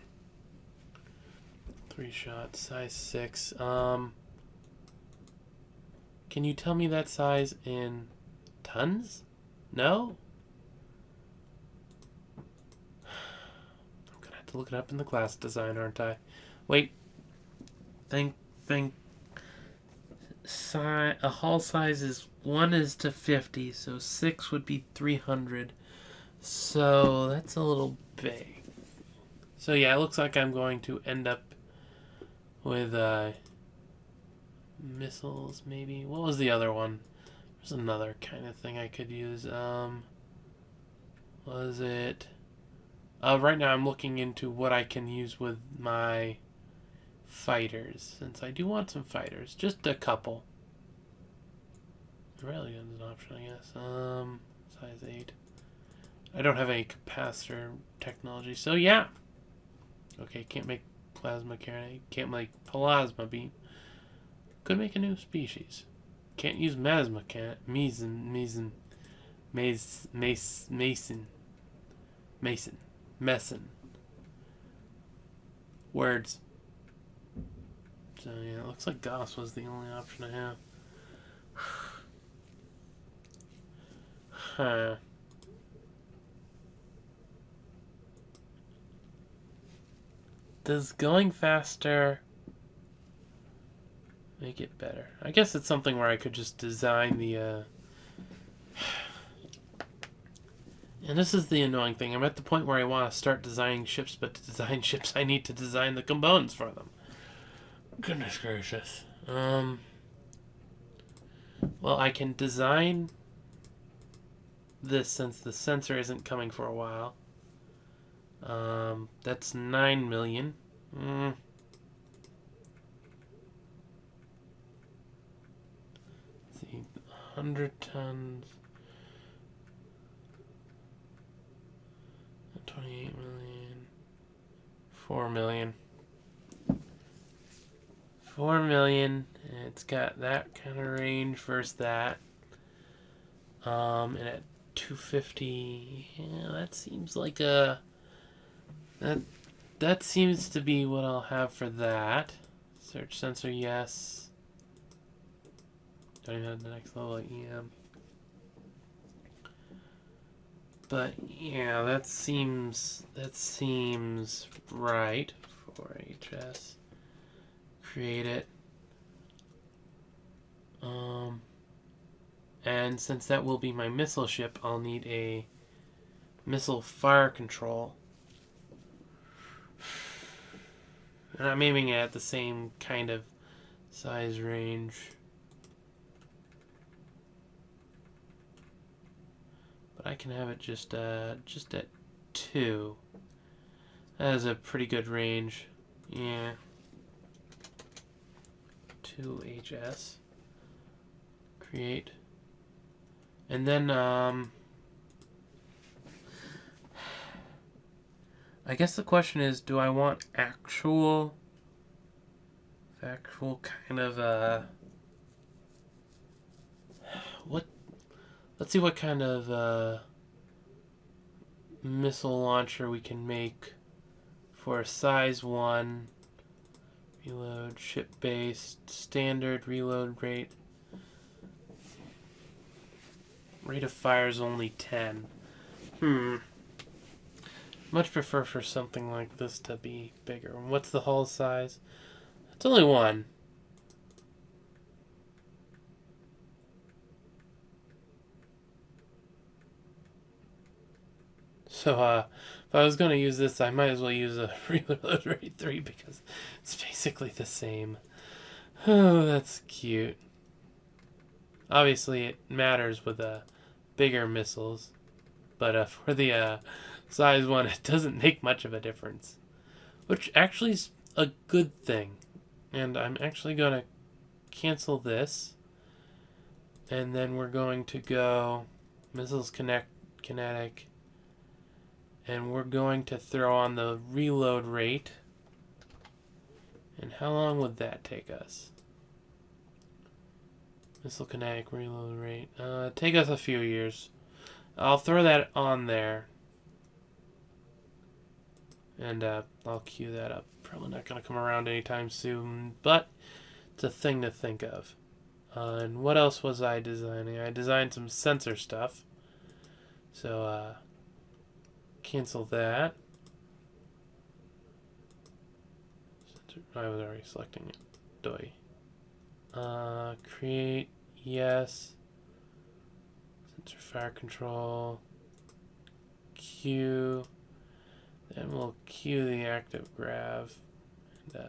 3 shots, size 6. Can you tell me that size in tons? No? I'm gonna have to look it up in the class design, aren't I? Wait. Think. A hull size is 1 is to 50, so 6 would be 300. So that's a little big. So yeah, it looks like I'm going to end up with missiles, maybe. What was the other one? There's another kind of thing I could use. Was it? Right now I'm looking into what I can use with my fighters, since I do want some fighters. Just a couple. Railgun's an option, I guess. Size 8. I don't have any capacitor technology, so yeah. Okay, can't make plasma cannon. Can't make plasma beam. Could make a new species. Can't use Mason. Words. So yeah, it looks like Gauss was the only option I have. Huh. Does going faster make it better? I guess it's something where I could just design the and this is the annoying thing. I'm at the point where I want to start designing ships, but to design ships I need to design the components for them. Goodness gracious. Well, I can design this since the sensor isn't coming for a while. That's 9 million. Let's see, 100 tons. 28 million. 4 million. 4 million. It's got that kind of range versus that. And at 250, yeah, that seems like a... That seems to be what I'll have for that. Search sensor, yes. Don't even have the next level of EM. But yeah, that seems right for HS. Create it. And since that will be my missile ship, I'll need a missile fire control. And I'm aiming at the same kind of size range. But I can have it just at 2. That is a pretty good range. Yeah. 2 HS. Create. And then, I guess the question is, do I want actual kind of, let's see what kind of, missile launcher we can make for a size 1. Reload, ship-based, standard reload rate. Rate of fire is only 10. Much prefer for something like this to be bigger. What's the hull size? It's only 1. So, if I was going to use this, I might as well use a reload rate 3 because it's basically the same. Oh, that's cute. Obviously, it matters with bigger missiles, but for the size 1, it doesn't make much of a difference, which actually is a good thing. And I'm actually going to cancel this, and then we're going to go missiles kinetic, and we're going to throw on the reload rate. And how long would that take us? Missile kinetic reload rate. Take us a few years. I'll throw that on there. And I'll queue that up. Probably not going to come around anytime soon, but it's a thing to think of. And what else was I designing? I designed some sensor stuff. So, cancel that. I was already selecting it. Doi. Create, yes. Sensor fire control. Queue. Then we'll queue the active grav. And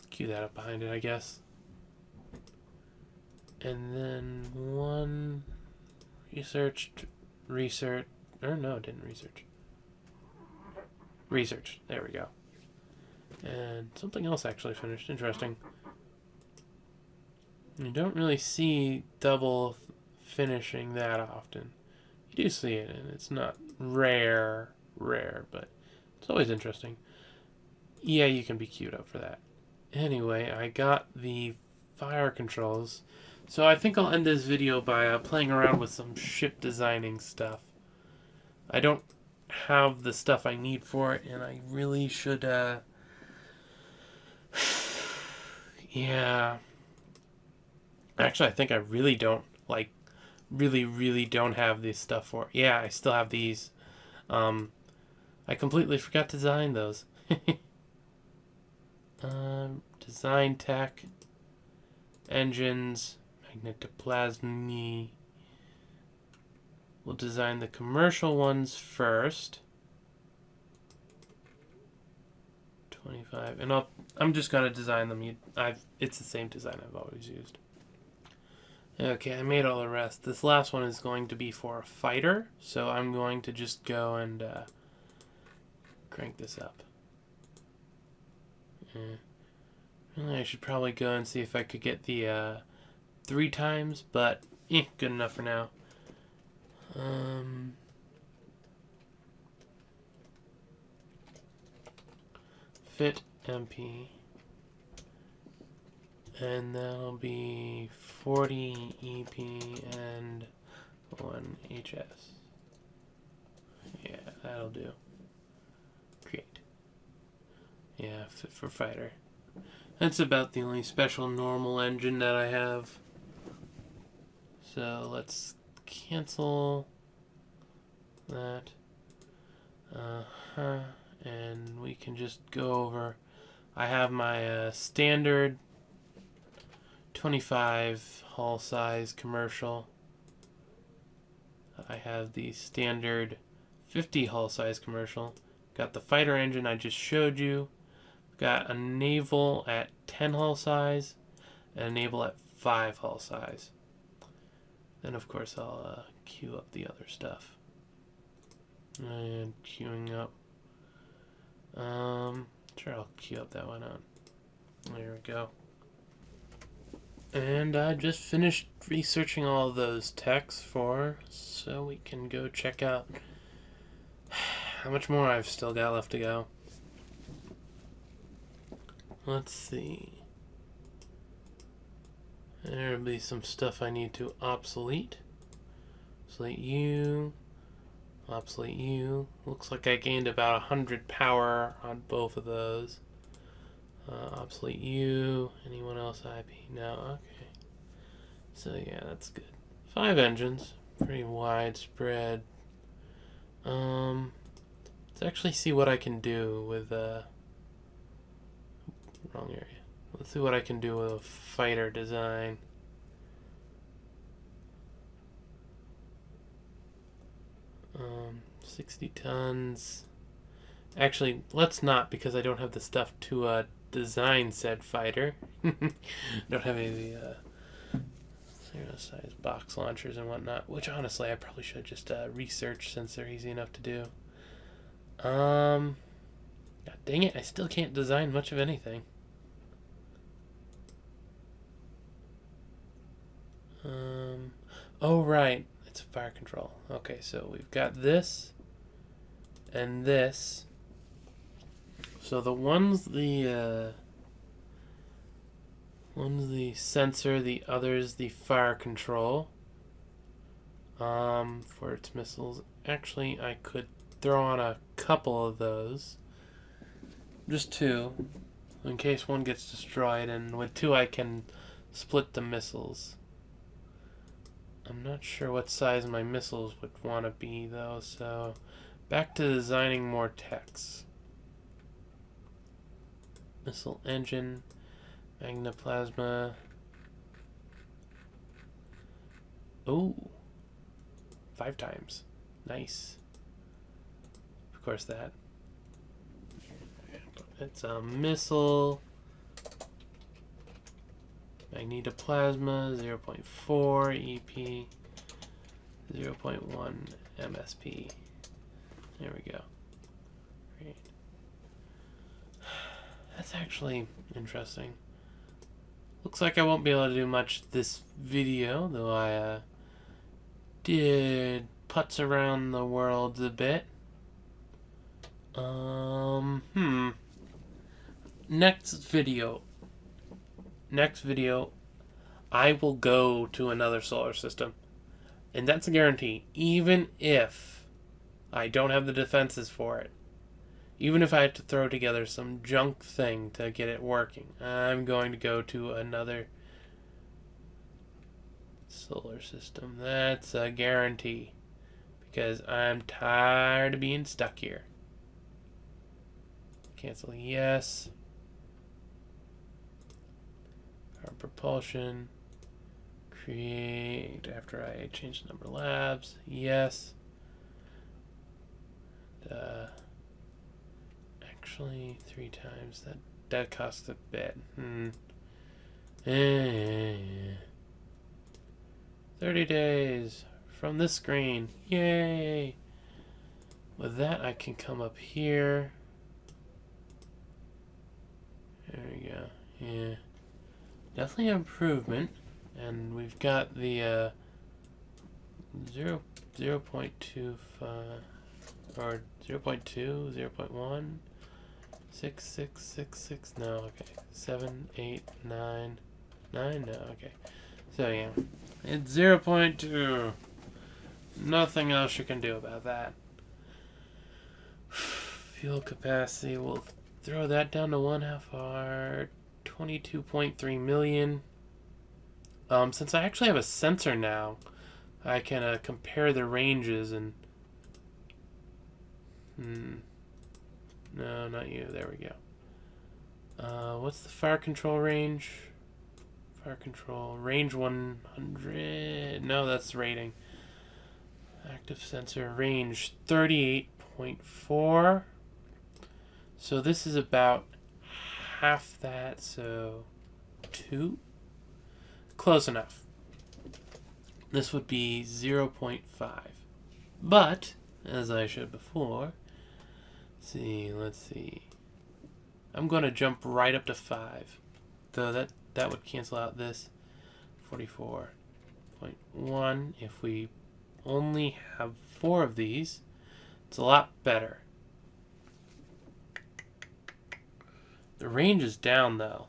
queue that up behind it, I guess. And then one research. Or no, it didn't research. Research. There we go. And something else actually finished. Interesting. You don't really see double finishing that often. You do see it, and it's not rare, but it's always interesting. Yeah, you can be queued up for that. Anyway, I got the fire controls. So I think I'll end this video by playing around with some ship designing stuff. I don't have the stuff I need for it, and I really should, yeah. Actually, I think I really don't, really don't have this stuff for it. Yeah, I still have these. I completely forgot to design those. Design tech, engines, magnetoplasmy. We'll design the commercial ones first. 25, and I'm just gonna design them. It's the same design I've always used. Okay, I made all the rest. This last one is going to be for a fighter, so I'm going to just go and crank this up. Really, I should probably go and see if I could get the 3 times, but good enough for now. Fit MP, and that'll be 40 EP and 1 HS. Yeah, that'll do. Create. Yeah, fit for fighter. That's about the only special normal engine that I have. So let's cancel that. And we can just go over. I have my standard 25 hull size commercial. I have the standard 50 hull size commercial. Got the fighter engine I just showed you. Got a naval at 10 hull size and a naval at 5 hull size. Then of course I'll queue up the other stuff. And queuing up. Sure, I'll queue up that one on. There we go. And I just finished researching all of those techs so we can go check out how much more I've still got left to go. Let's see. There'll be some stuff I need to obsolete. Obsolete you. Obsolete you. Looks like I gained about 100 power on both of those. Obsolete you. Anyone else IP? No, okay. So yeah, that's good. 5 engines. Pretty widespread. Let's actually see what I can do with wrong area. Let's see what I can do with a fighter design. 60 tons. Actually, let's not, because I don't have the stuff to design said fighter. Don't have any of the zero-size box launchers and whatnot, which honestly I probably should just research since they're easy enough to do. God dang it, I still can't design much of anything. Oh right, it's fire control. Okay, so we've got this and this. So one's the sensor, the other's the fire control. For its missiles. Actually, I could throw on a couple of those. Just 2, in case one gets destroyed, and with 2 I can split the missiles. I'm not sure what size my missiles would want to be though, so back to designing more techs. Missile engine, magnaplasma. Oh, 5 times. Nice. Of course that. It's a missile. Magnetoplasma, 0.4 EP, 0.1 MSP. There we go. Great. That's actually interesting. Looks like I won't be able to do much this video, though I did putz around the world a bit. Next video, I will go to another solar system. And that's a guarantee. Even if I don't have the defenses for it. Even if I had to throw together some junk thing to get it working. I'm going to go to another solar system. That's a guarantee. Because I'm tired of being stuck here. Cancel yes. Power propulsion. Create after I change the number of labs. Yes. Actually 3 times. That costs a bit. 30 days from this screen. Yay! With that I can come up here. There we go. Yeah. Definitely an improvement. And we've got the 0.25 or 0.2, 0.1, 6, 6, 6, 6, no, okay. 7, 8, 9, 9, no, okay. So yeah. It's 0.2. Nothing else you can do about that. Fuel capacity, we'll throw that down to 1/2 hour, 22.3 million. Since I actually have a sensor now, I can compare the ranges and... No, not you. There we go. What's the fire control range Fire control. Range 100. No, that's rating. Active sensor. Range 38.4. So this is about half that, so 2. Close enough. This would be 0.5. But, as I showed before, let's see. I'm going to jump right up to 5. Though that would cancel out this 44.1. If we only have 4 of these, it's a lot better. The range is down, though.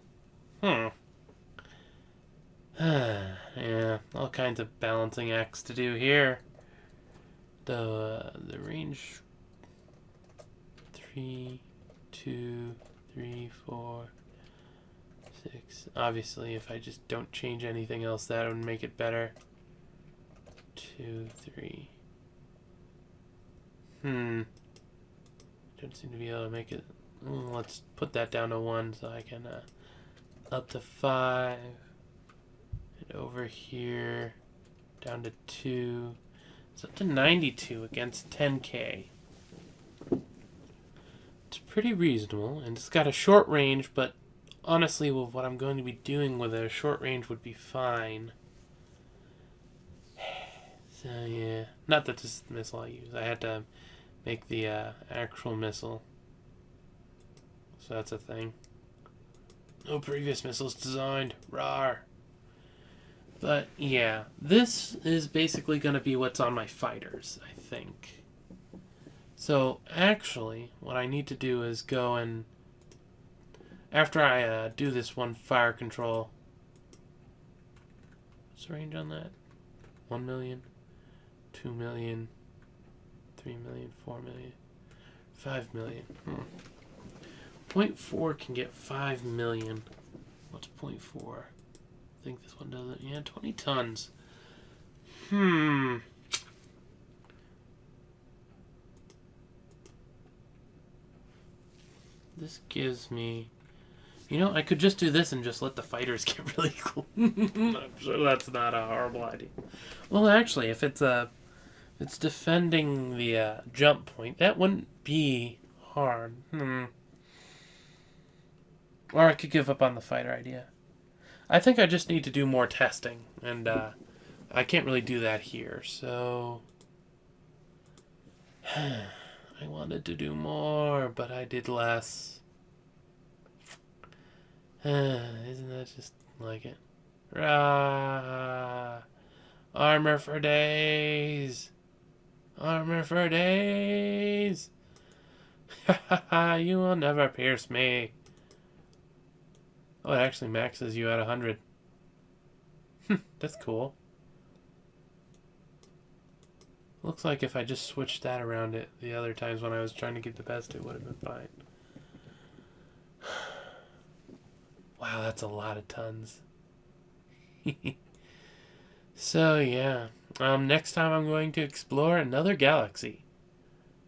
Yeah, all kinds of balancing acts to do here. The range 3, 2, 3, 4, 6. Obviously, if I just don't change anything else, that would make it better. 2, 3. Don't seem to be able to make it. Let's put that down to 1 so I can up to 5. And over here down to 2. It's up to 92 against 10k. It's pretty reasonable, and it's got a short range, but honestly, with what I'm going to be doing with a short range would be fine. So yeah, not that this is the missile I use. I had to make the actual missile. So that's a thing. No previous missiles designed. Rawr. But yeah, this is basically going to be what's on my fighters, I think. So actually, what I need to do is go and, after I do this one fire control, what's the range on that? 1 million, 2 million, 3 million, 4 million, 5 million. 0.4 can get 5 million. What's 0.4? I think this one does it. Yeah, 20 tons. This gives me... You know, I could just do this and just let the fighters get really cool. I'm sure that's not a horrible idea. Well, actually, if it's defending the jump point, that wouldn't be hard. Or I could give up on the fighter idea. I think I just need to do more testing, and I can't really do that here, so... I wanted to do more, but I did less. Isn't that just like it? Rah! Armor for days! Armor for days! Ha ha ha, you will never pierce me. Oh, it actually maxes you at 100. That's cool. Looks like if I just switched that around it the other times when I was trying to get the best, it would have been fine. Wow, that's a lot of tons. So, yeah. Next time I'm going to explore another galaxy.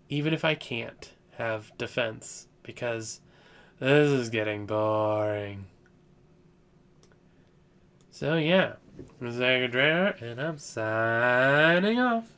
Even if I can't have defense. Because this is getting boring. So, yeah. This is Akhier, and I'm signing off.